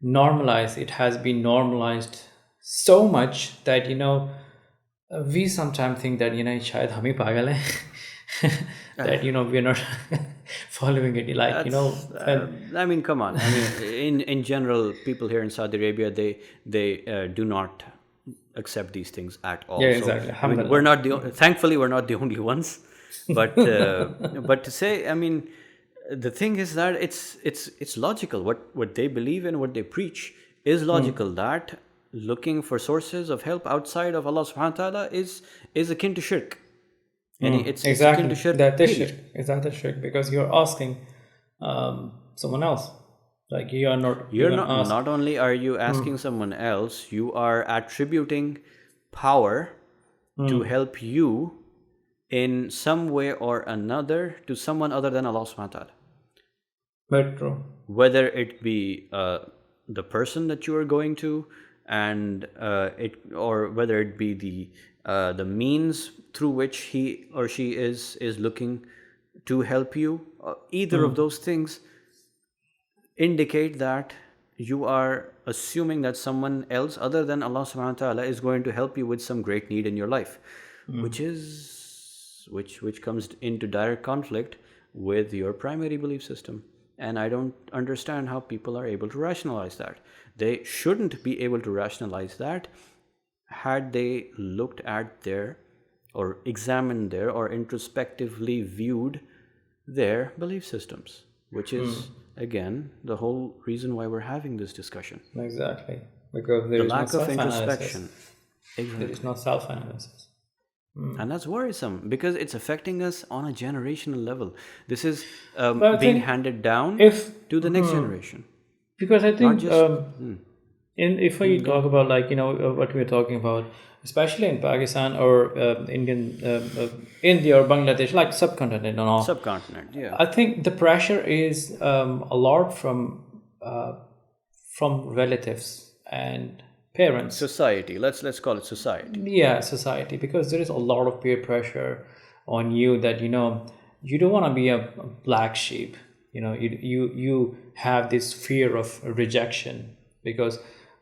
normalized. It has been normalized so much that we sometimes think that शायद हम ही पागल हैं that we're not following it. Like I mean, come on. I mean, in general, people here in Saudi Arabia, they do not accept these things at all. Yeah, So, exactly. I mean, we're not thankfully we're not the only ones. But but to say, I mean, the thing is that it's logical. What they believe in, what they preach, is logical. That looking for sources of help outside of Allah subhanahu wa ta'ala is akin to shirk. It's akin to shirk. That is period. shirk. Is that a shirk? Because you're asking someone else. Like you are not. You're even not. Not only are you asking someone else, you are attributing power to help you in some way or another to someone other than Allah subhanahu wa ta'ala. But true. Whether it be the person that you are going to, and or whether it be the means through which he or she is looking to help you, either of those things indicate that you are assuming that someone else other than Allah subhanahu wa ta'ala is going to help you with some great need in your life, which comes into direct conflict with your primary belief system. And I don't understand how people are able to rationalize that. They shouldn't be able to rationalize that had they looked at their, or examined their, or introspectively viewed their belief systems, which is, again, the whole reason why we're having this discussion. Exactly. Because there The is lack no of introspection. There is no self-analysis. And that's worrisome because it's affecting us on a generational level. This is I being think handed down if to the next generation. because I think just- if we talk about what we're talking about, especially in Pakistan or Indian India or Bangladesh, like subcontinent and all, Subcontinent, yeah. I think the pressure is a lot from relatives and parents. Society, let's call it society. Yeah, society, because there is a lot of peer pressure on you that you don't want to be a black sheep. You have this fear of rejection because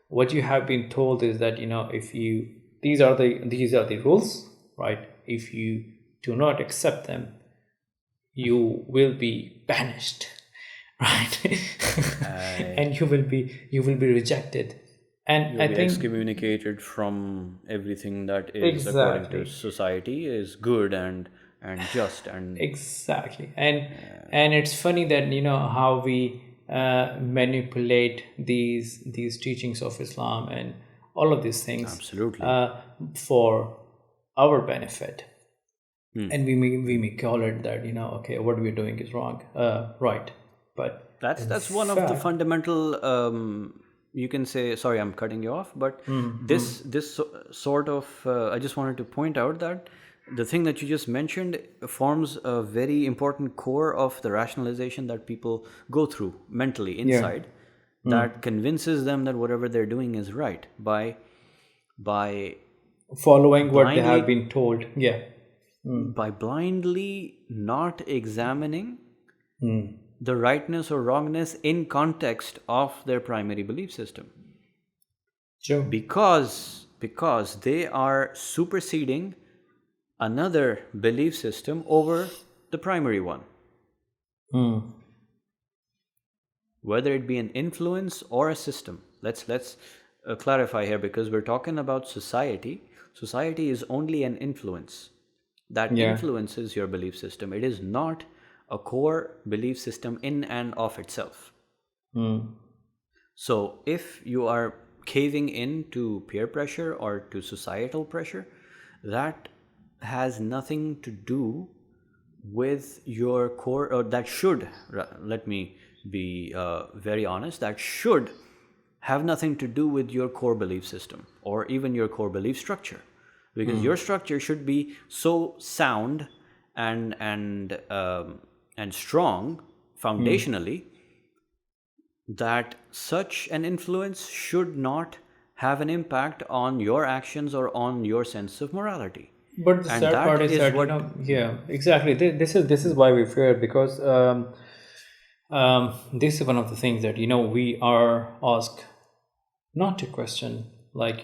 what you have been told is that if you these are the rules, right? If you do not accept them, you will be banished, right? And you will be rejected. And You'll I be think excommunicated from everything that is, according to Exactly. society, is good and just and exactly, and it's funny that how we manipulate these teachings of Islam and all of these things absolutely. for our benefit, and we may call it that okay, what we're doing is wrong, right? But That's one of the fundamental. You can say, sorry, I'm cutting you off, but this sort of. I just wanted to point out that the thing that you just mentioned forms a very important core of the rationalization that people go through mentally inside, that convinces them that whatever they're doing is right by following what they blindly- have been told, by blindly not examining the rightness or wrongness in context of their primary belief system, True. because they are superseding another belief system over the primary one, whether it be an influence or a system. Let's clarify here, because we're talking about society. Society is only an influence that influences your belief system. It is not a core belief system in and of itself. So if you are caving in to peer pressure or to societal pressure, that has nothing to do with your core, or that should, let me be very honest, that should have nothing to do with your core belief system or even your core belief structure, because your structure should be so sound and strong foundationally that such an influence should not have an impact on your actions or on your sense of morality. But the And sad that part is is that what- yeah, exactly. This is why we fear, because this is one of the things that we are asked not to question. Like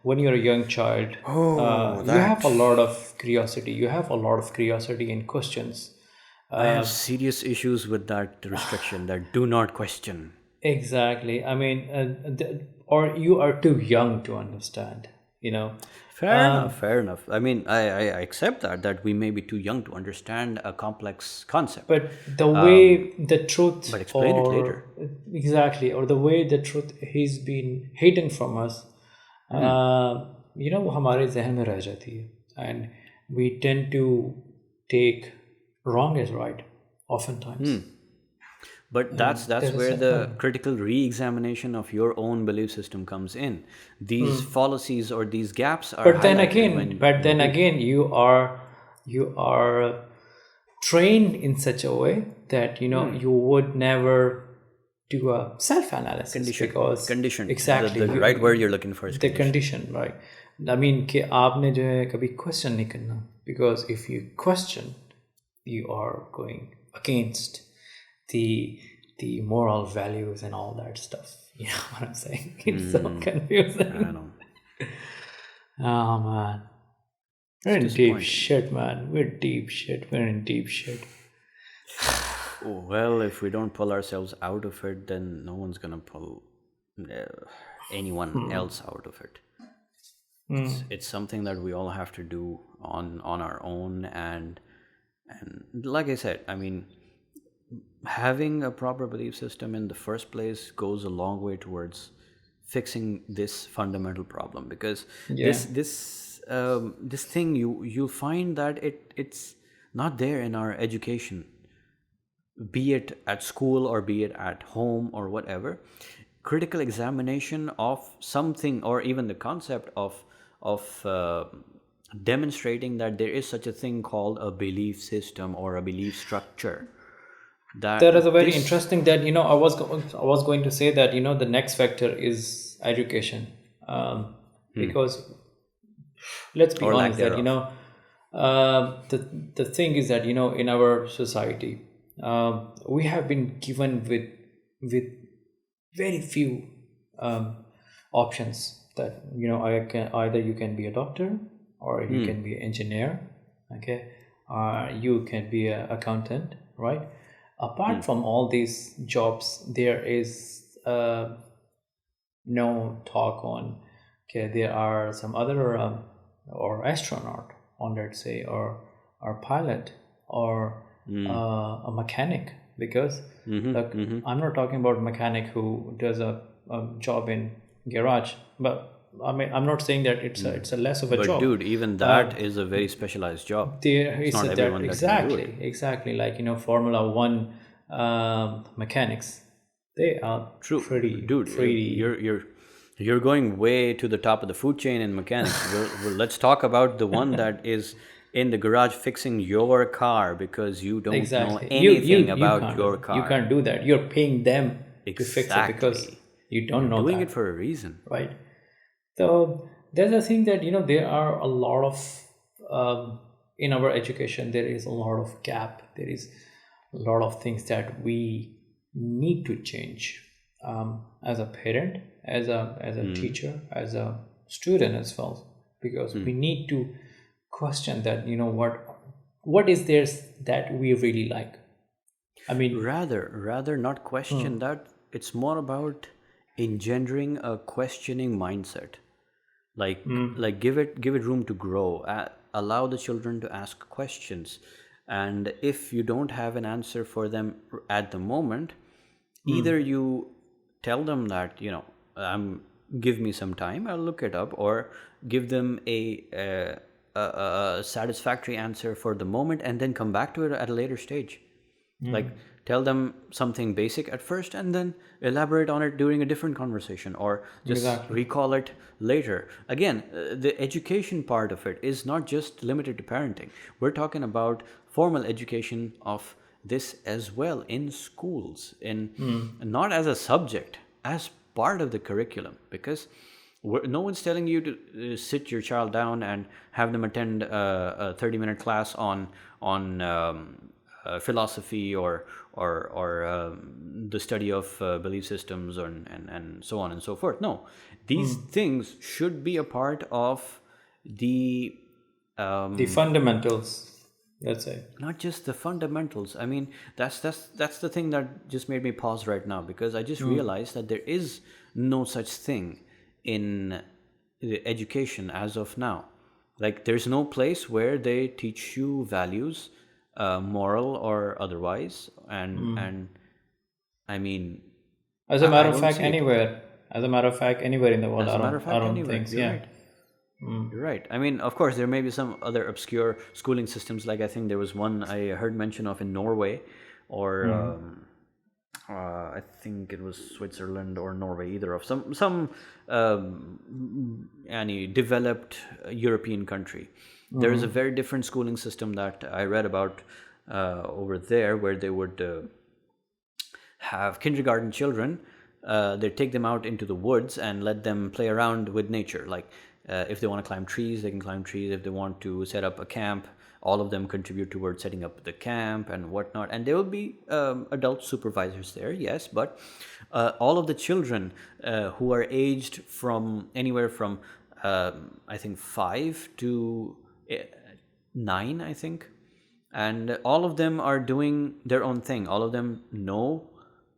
when you're a young child, you have a lot of curiosity. You have a lot of curiosity and questions. I have serious issues with that restriction, that do not question. Exactly. I mean, or you are too young to understand. Fair enough. I mean, I accept that we may be too young to understand a complex concept. But the way the truth, but explain it later. Exactly, or the way the truth has been hidden from us, वो हमारे जहन में रह जाती है, and we tend to take wrong as right oftentimes. But that's There's a where the certain, critical re-examination of your own belief system comes in. These fallacies or these gaps are but then highlighted again, when but you then read. again, you are trained in such a way that you would never do a self-analysis, because Conditioned. exactly The right word you're looking for is the conditioned. condition, right? I mean कि आपने जो है कभी question नहीं करना, because if you question, you are going against the moral values and all that stuff. You know what I'm saying? It's so I confusing. know. Oh man, we're in deep Disappointing. shit, man. We're deep shit. We're in deep shit. Well, if we don't pull ourselves out of it, then no one's gonna pull anyone else out of it. It's something that we all have to do on our own, and like I said, I mean, having a proper belief system in the first place goes a long way towards fixing this fundamental problem, because this thing you'll find that it's not there in our education, be it at school or be it at home or whatever. Critical examination of something, or even the concept of demonstrating that there is such a thing called a belief system or a belief structure. That is a very This interesting that I was going to say that the next factor is education, because let's be or lack honest that thereof. the thing is that in our society, we have been given with very few options, that I can either you can be a doctor, or you can be an engineer, okay, you can be an accountant, right? Apart from all these jobs, there is no talk on, okay, there are some other or astronaut on, let's say, or pilot, or a mechanic, because like, I'm not talking about mechanic who does a job in garage, but I mean, I'm not saying that it's a less of a But job. dude, even that is a very specialized job. There It's is not that everyone that can do it. exactly like Formula One mechanics. They are True, pretty dude. You're going way to the top of the food chain in mechanics. Let's talk about the one that is in the garage fixing your car because you don't know exactly. anything You about can't your you car. can't do that. You're paying them to fix it because Exactly. you don't You're know doing that, it for a reason. right? So there's a thing that there are a lot of in our education, there is a lot of gap. There is a lot of things that we need to change, as a parent, as a teacher, as a student as well, because we need to question that what is there that we really like. I mean, Rather not question that. It's more about engendering a questioning mindset. Like give it room to grow. Allow the children to ask questions, and if you don't have an answer for them at the moment, either you tell them that give me some time, I'll look it up, or give them a satisfactory answer for the moment and then come back to it at a later stage. Like, tell them something basic at first and then elaborate on it during a different conversation, or just exactly. recall it later. Again, the education part of it is not just limited to parenting. We're talking about formal education of this as well in schools, in not as a subject, as part of the curriculum, because no one's telling you to sit your child down and have them attend a 30-minute class on philosophy or the study of belief systems, and so on and so forth. No, these things should be a part of the The fundamentals, let's say. not just the fundamentals. I mean, that's the thing that just made me pause right now, because I just realized that there is no such thing in the education as of now. Like, there's no place where they teach you values, moral or otherwise, and I mean, As a I matter of don't fact, see it. anywhere. As a matter of fact, anywhere in the world, As a matter of I fact, don't anywhere, think. you're Yeah, right. You're right. I mean, of course, there may be some other obscure schooling systems. Like I think there was one I heard mention of in Norway, or I think it was Switzerland or Norway, either of some any developed European country. There is a very different schooling system that I read about over there, where they would have kindergarten children. They take them out into the woods and let them play around with nature. Like if they want to climb trees, they can climb trees. If they want to set up a camp, all of them contribute towards setting up the camp and whatnot. And there will be adult supervisors there, yes, but all of the children who are aged from anywhere from I think 5 to 9, I think, and all of them are doing their own thing. All of them know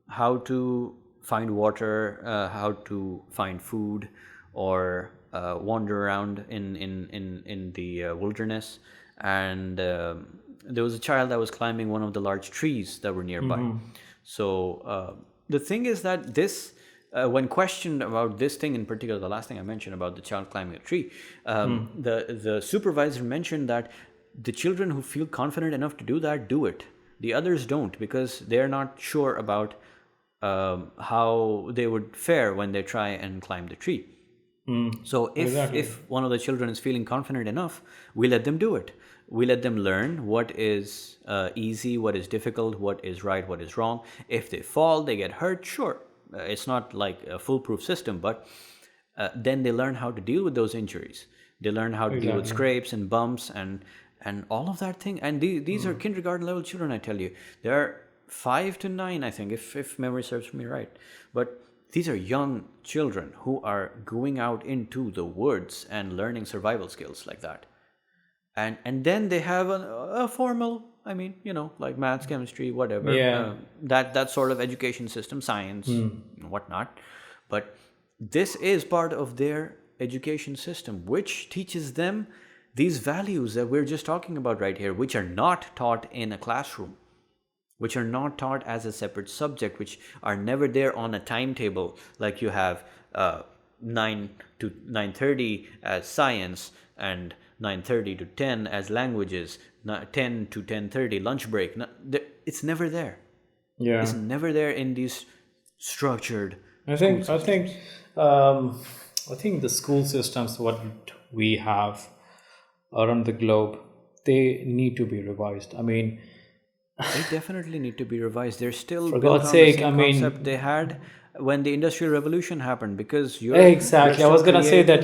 how to find water, how to find food, or wander around in the wilderness. And there was a child that was climbing one of the large trees that were nearby. So the thing is that this, when questioned about this thing in particular, the last thing I mentioned about the child climbing a tree, the supervisor mentioned that the children who feel confident enough to do that do it. The others don't, because they're not sure about how they would fare when they try and climb the tree. So if one of the children is feeling confident enough, we let them do it. We let them learn what is easy, what is difficult, what is right, what is wrong. If they fall, they get hurt, sure. It's not like a foolproof system, but then they learn how to deal with those injuries. They learn how to deal with scrapes and bumps and all of that thing. And these are kindergarten level children, I tell you. They're 5 to 9, I think, if memory serves me right. But these are young children who are going out into the woods and learning survival skills like that. And then they have a formal, I mean, like maths, chemistry, whatever, that sort of education system, science, whatnot. But this is part of their education system, which teaches them these values that we're just talking about right here, which are not taught in a classroom, which are not taught as a separate subject, which are never there on a timetable, like you have 9 to 9:30 as science, and 9:30 to 10 as languages, 10 to 10:30 lunch break. It's never there. Yeah, it's never there in these structured. I think the school systems what we have around the globe, they need to be revised. I mean, they definitely need to be revised. They're still for built God's on sake, the same I mean, concept they had when the Industrial Revolution happened, because exactly. I was gonna say that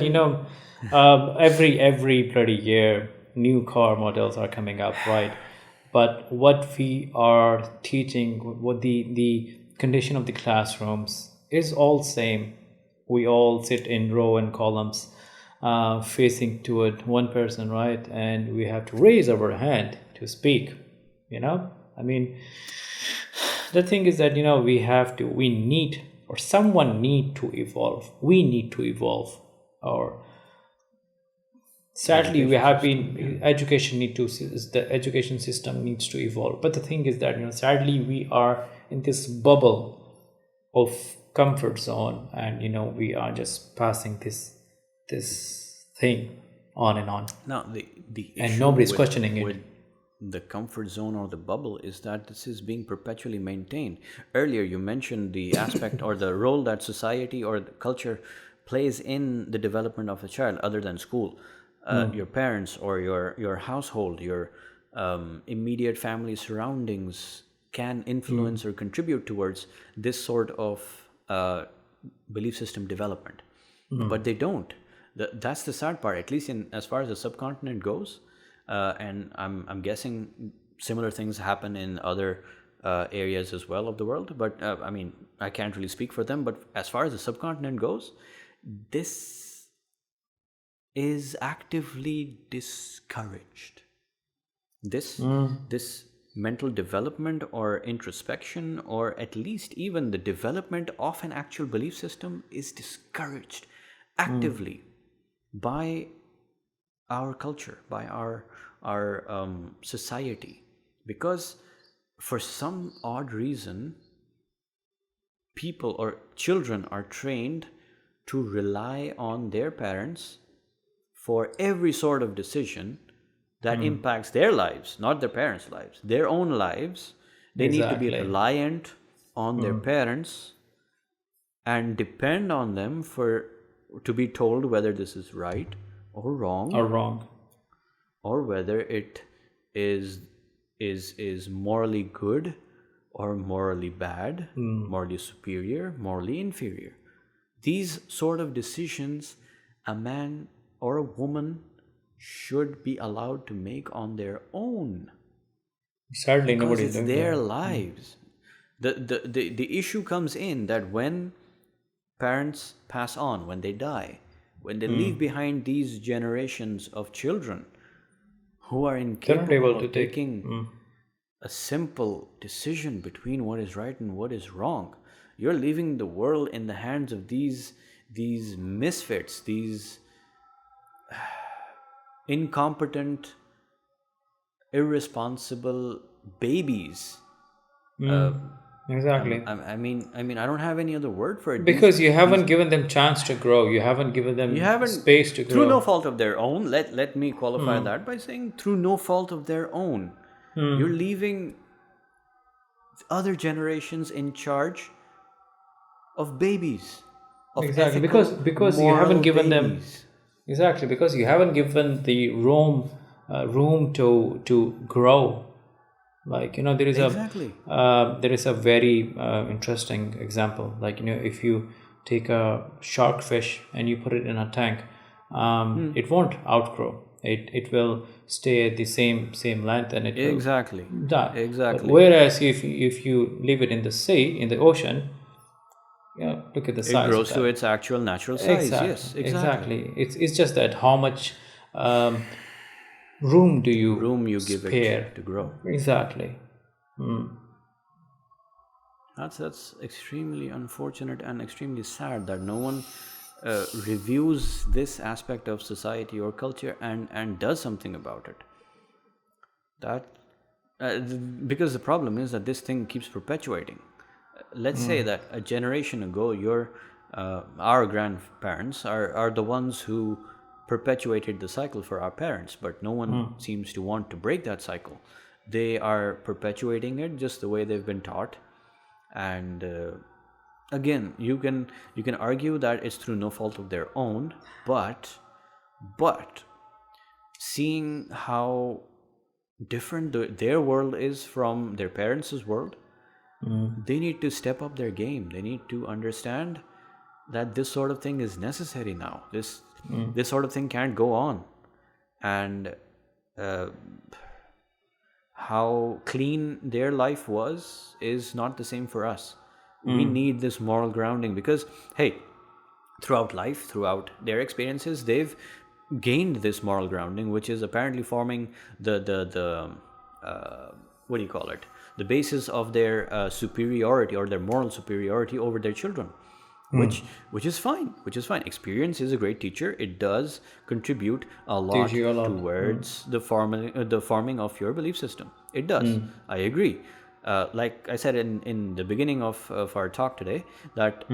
every bloody year new car models are coming up, right? But what we are teaching, what the condition of the classrooms is all same. We all sit in row and columns, facing toward one person, right? And we have to raise our hand to speak. I mean, the thing is that someone need to evolve. We need to evolve. Or sadly, we have been the education system needs to evolve. But the thing is that sadly we are in this bubble of comfort zone, and we are just passing this thing on and on. Now the and nobody's questioning it. The comfort zone or the bubble is that this is being perpetually maintained. Earlier you mentioned the aspect or the role that society or the culture plays in the development of a child other than school. Your parents or your household, your immediate family surroundings can influence or contribute towards this sort of belief system development. But they don't. That's the sad part, at least as far as the subcontinent goes. And I'm guessing similar things happen in other areas as well of the world. But I mean, I can't really speak for them. But as far as the subcontinent goes, this is actively discouraged. This mental development or introspection, or at least even the development of an actual belief system, is discouraged actively by our culture, by our society, because for some odd reason people or children are trained to rely on their parents for every sort of decision that impacts their lives, not their parents' lives, their own lives. They need to be Exactly. reliant on their parents and depend on them to be told whether this is right or wrong, Or wrong. or whether it is morally good or morally bad, morally superior, morally inferior. These sort of decisions a man or a woman should be allowed to make on their own, Sadly, because nobody's it's doing their that. lives. The issue comes in that when parents pass on, when they die, when they leave behind these generations of children who are They're not incapable able to of take. taking a simple decision between what is right and what is wrong. You're leaving the world in the hands of these misfits, these incompetent, irresponsible babies. Exactly. I mean, I don't have any other word for it. Because you haven't given them chance to grow. You haven't given You them haven't, space to through no grow. fault of their own. Let me qualify that by saying through no fault of their own. You're leaving other generations in charge of babies, of Exactly. ethical, Because you haven't moral given them. babies. Exactly, because you haven't given the room to grow. Like, there is Exactly. a very interesting example. Like, if you take a shark fish and you put it in a tank, it won't outgrow. It will stay at the same length, and it will Exactly. die. But Exactly. whereas if you leave it in the sea, in the ocean, look at the It size of grows to that. its actual natural size. Yes, Exactly. It's just that how much room do you Room you give spare? it to grow. Exactly. That's extremely unfortunate and extremely sad that no one reviews this aspect of society or culture and does something about it. That because the problem is that this thing keeps perpetuating. Let's say that a generation ago, our grandparents are the ones who perpetuated the cycle for our parents, but no one seems to want to break that cycle. They are perpetuating it just the way they've been taught, and again, you can argue that it's through no fault of their own, but seeing how different their world is from their parents' world, they need to step up their game. They need to understand that this sort of thing is necessary now. This sort of thing can't go on, and how clean their life was is not the same for us. We need this moral grounding because, hey, throughout life, throughout their experiences, they've gained this moral grounding, which is apparently forming the what do you call it? The basis of their superiority or their moral superiority over their children, which is fine. Which is fine. Experience is a great teacher. It does contribute a lot Teach you a lot. towards the forming of your belief system. It does. I agree. Like I said in the beginning of our talk today, that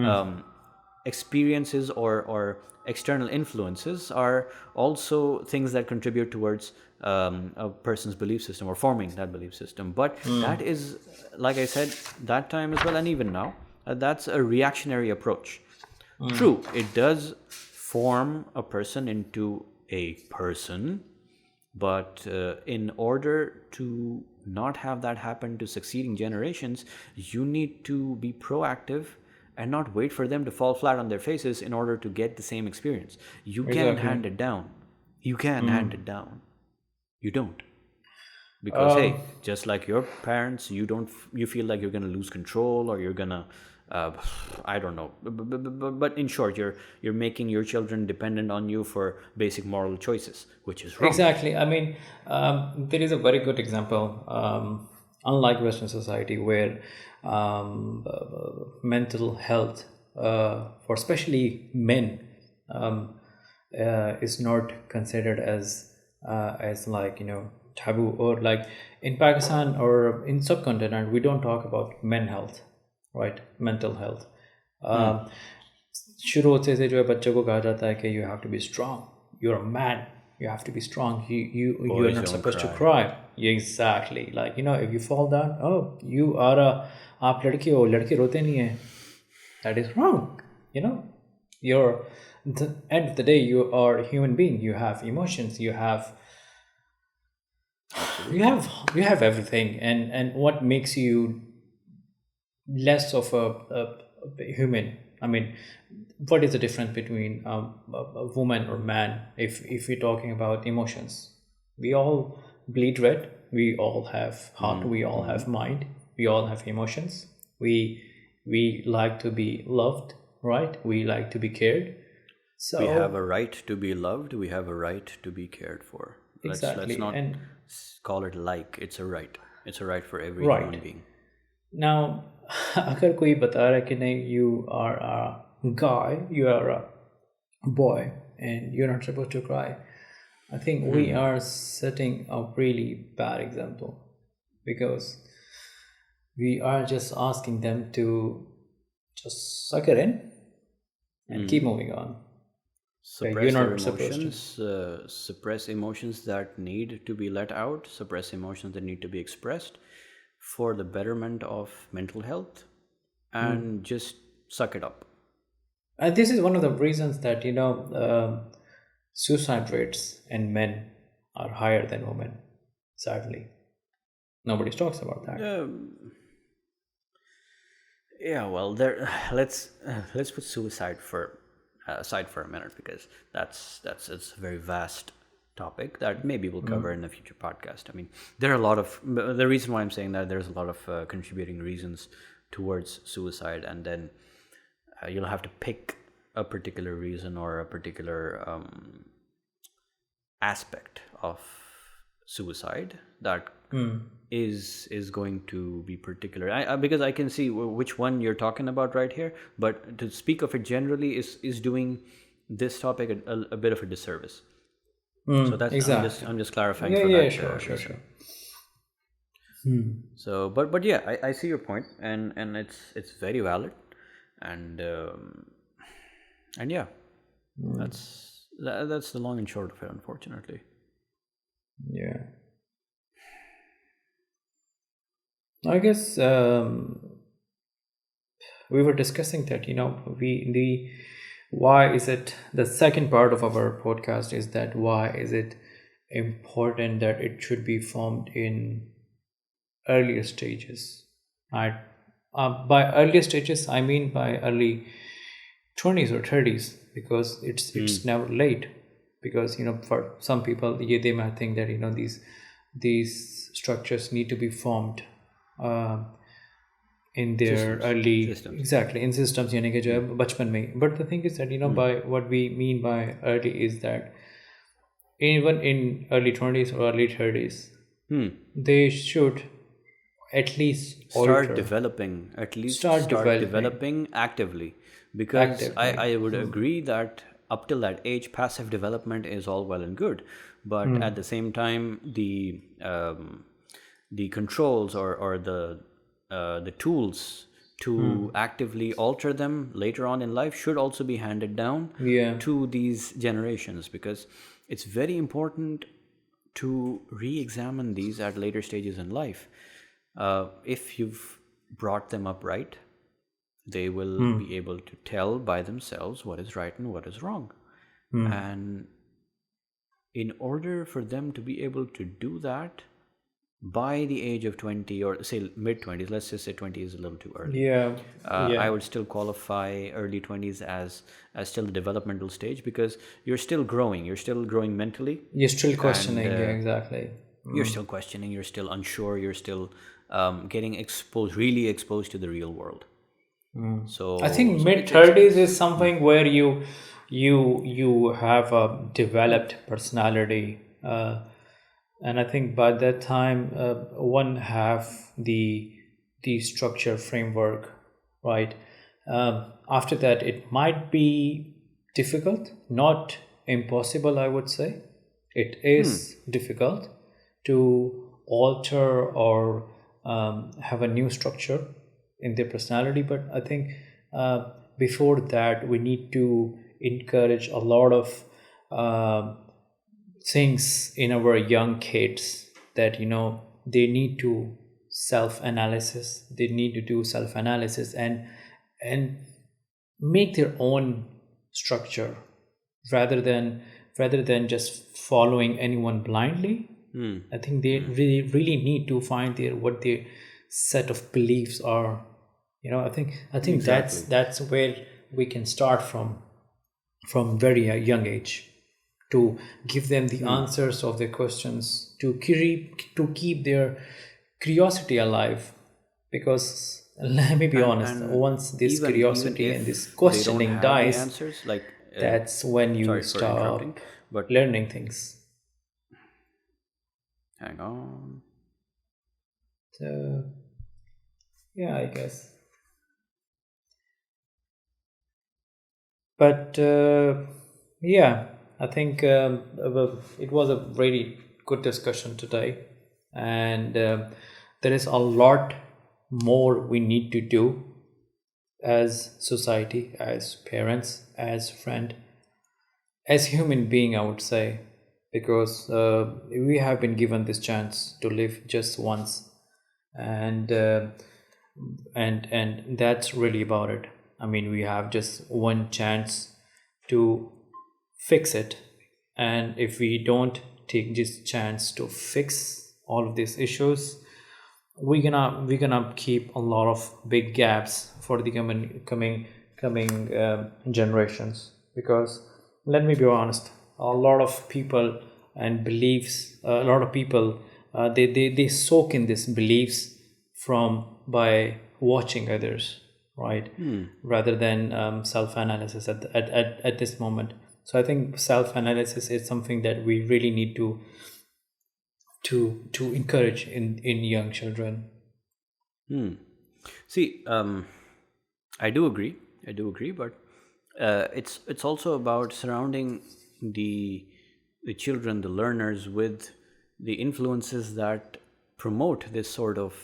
experiences or external influences are also things that contribute towards a person's belief system or forming that belief system. But that is, like I said, that time as well, and even now, that's a reactionary approach. True, it does form a person into a person, but in order to not have that happen to succeeding generations, you need to be proactive and not wait for them to fall flat on their faces in order to get the same experience. You can hand it down. You can hand it down. You don't. Because hey, just like your parents, you feel like you're going to lose control, or you're going to I don't know, but in short, you're making your children dependent on you for basic moral choices, which is wrong. Exactly. I mean, there is a very good example. Unlike Western society, where mental health, for especially men, is not considered as like taboo, or like in Pakistan or in subcontinent, we don't talk about mental health, right? Mental health. शुरू से जो है बच्चों को कहा जाता है कि you have to be strong, you're a man, you have to be strong, you're Boys not don't supposed to cry. cry. Exactly. Like, if you fall down, oh, you are a आप लड़की हो, लड़के रोते नहीं हैं. That is wrong. You're, the end of the day, you are a human being. You have emotions, you have everything. And what makes you less of a human? I mean, what is the difference between a woman or man if we're talking about emotions? We all bleed red, we all have heart, we all have mind, we all have emotions. We like to be loved, right? We like to be cared. So We have a right to be loved. We have a right to be cared for. exactly. Let's not And call it like. It's a right. It's a right for every Right. human being. now, अगर कोई बता रहा है कि नहीं, you are a guy, you are a boy, and you're not supposed to cry, I think we are setting a really bad example, because we are just asking them to just suck it in and keep moving on. Suppress you're their not supposed to. emotions, suppress emotions that need to be let out, suppress emotions that need to be expressed for the betterment of mental health, and just suck it up. And this is one of the reasons that suicide rates in men are higher than women. Sadly, nobody talks about that. Yeah, well, there. Let's put suicide aside for a minute, because that's it's a very vast topic that maybe we'll cover in a future podcast. I mean, there are a lot of the reason why I'm saying that there's a lot of contributing reasons towards suicide, and then you'll have to pick a particular reason or a particular aspect of suicide that is going to be particular. Because I can see which one you're talking about right here, but to speak of it generally is doing this topic a bit of a disservice. So that's exactly. I'm just clarifying Yeah, for yeah, that. sure. So, but yeah, I see your point, and it's very valid, and yeah, that's the long and short of it, unfortunately. Yeah. I guess we were discussing that, why is it, the second part of our podcast is that why is it important that it should be formed in earlier stages. By earlier stages, I mean by early 20s or 30s, because it's never late. Because for some people, they might think that these structures need to be formed in their early systems. Exactly, in systems यानी कि जो है बचपन में. But the thing is that by what we mean by early is that even in early 20s or early 30s, they should at least start developing actively, because I would agree that up till that age passive development is all well and good, but at the same time the controls or the tools to actively alter them later on in life should also be handed down to these generations, because it's very important to re-examine these at later stages in life. If you've brought them up right, they will be able to tell by themselves what is right and what is wrong. And in order for them to be able to do that by the age of 20, or say mid-20s, let's just say 20 is a little too early. I would still qualify early 20s as still the developmental stage, because you're still growing mentally. You're still questioning, exactly. You're still questioning, you're still unsure, you're still getting really exposed to the real world. So I think mid-30s is something where you have a developed personality, and I think by that time one have the structure framework, right? After that, it might be difficult, not impossible, I would say. It is difficult to alter or have a new structure in their personality, but I think before that we need to encourage a lot of uh, things in our young kids that they need to self-analysis. They need to do self-analysis and make their own structure rather than just following anyone blindly. I think they really need to find what their set of beliefs are. I think Exactly. that's where we can start from very young age, to give them the answers of their questions, to keep their curiosity alive. Because let me be honest, And once this even curiosity and this if they don't questioning have the dies, answers, like, that's when you sorry for interrupting, stop but learning things. hang on. So yeah, I guess. But yeah, I think it was a really good discussion today, and there is a lot more we need to do as society, as parents, as friend, as human being, I would say, because we have been given this chance to live just once, and and that's really about it. I mean, we have just one chance to fix it, and if we don't take this chance to fix all of these issues, we're gonna keep a lot of big gaps for the coming generations. Because let me be honest, a lot of people and beliefs, a lot of people, they soak in these beliefs from by watching others, right? Rather than self-analysis at this moment. So I think self-analysis is something that we really need to encourage in young children. See, I do agree. I do agree, but it's also about surrounding the the children, the learners, with the influences that promote this sort of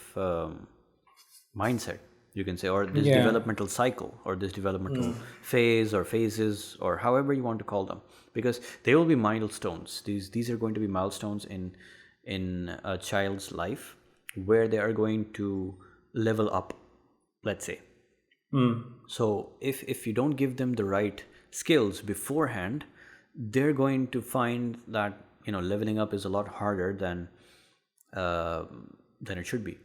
mindset, you can say, or this Yeah. developmental cycle, or this developmental phase, or phases, or however you want to call them, because they will be milestones. These are going to be milestones in a child's life, where they are going to level up, let's say. So if you don't give them the right skills beforehand, they're going to find that leveling up is a lot harder uh, than it should be,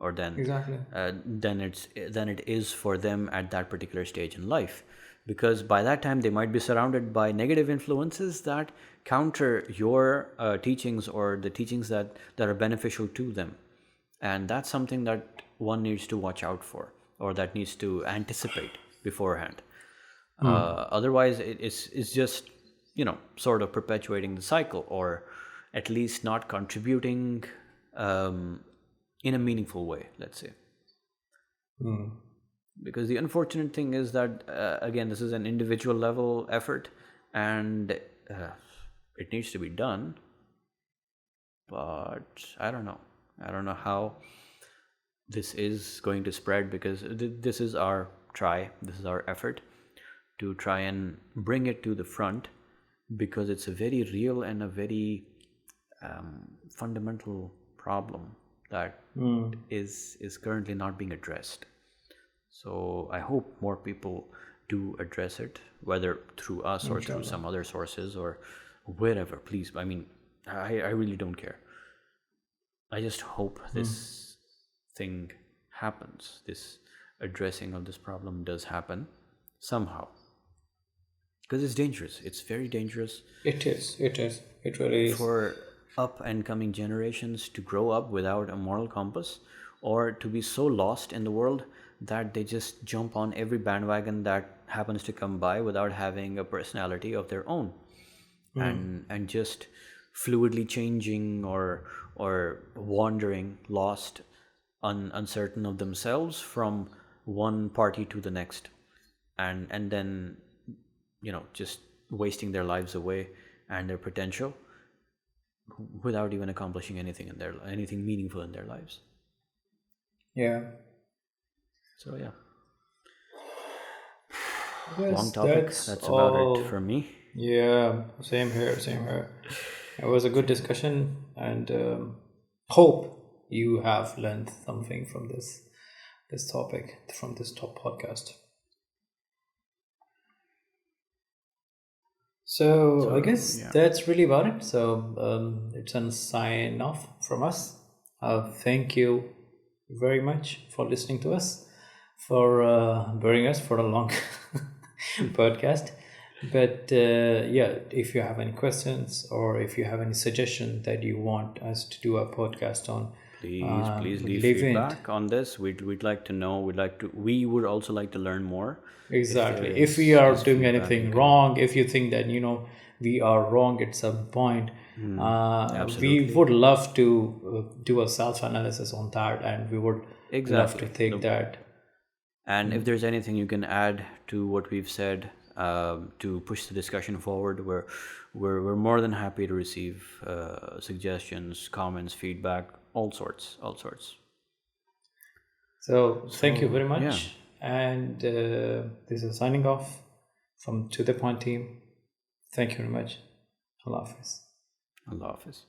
or Exactly. than it is for them at that particular stage in life, because by that time they might be surrounded by negative influences that counter your teachings, or the teachings that are beneficial to them. And that's something that one needs to watch out for, or that needs to anticipate beforehand. Otherwise it's just sort of perpetuating the cycle, or at least not contributing in a meaningful way, let's say. Because the unfortunate thing is that again, this is an individual level effort, and it needs to be done, but I don't know how this is going to spread, because this is our this is our effort to try and bring it to the front, because it's a very real and a very fundamental problem that is currently not being addressed. So I hope more people do address it, whether through us or through Inshallah. some other sources, or wherever. Please, I mean, I really don't care. I just hope this thing happens. This addressing of this problem does happen somehow, because it's dangerous. It's very dangerous It is. It is. It really is. for up and coming generations to grow up without a moral compass, or to be so lost in the world that they just jump on every bandwagon that happens to come by without having a personality of their own, and just fluidly changing, or wandering, lost, uncertain of themselves from one party to the next, and then just wasting their lives away and their potential without even accomplishing anything meaningful in their lives. Yeah. So yeah. long topic. That's about it for me. Yeah, same here, same here. It was a good discussion, and hope you have learned something from this topic, from this top podcast. So I guess that's really about it. So it's a sign off from us. Thank you very much for listening to us, for bearing us for a long podcast. But yeah, if you have any questions or if you have any suggestion that you want us to do a podcast on, please leave feedback on this. We'd like to know. We would also like to learn more. Exactly. If we are doing anything wrong, if you think that we are wrong at some point, we would love to do a self-analysis on that, and we would love to take that. And if there's anything you can add to what we've said to push the discussion forward, we're more than happy to receive suggestions, comments, feedback, all sorts. So thank you very much. And this is signing off from To The Point team. Thank you very much. Allah Hafiz. Allah Hafiz.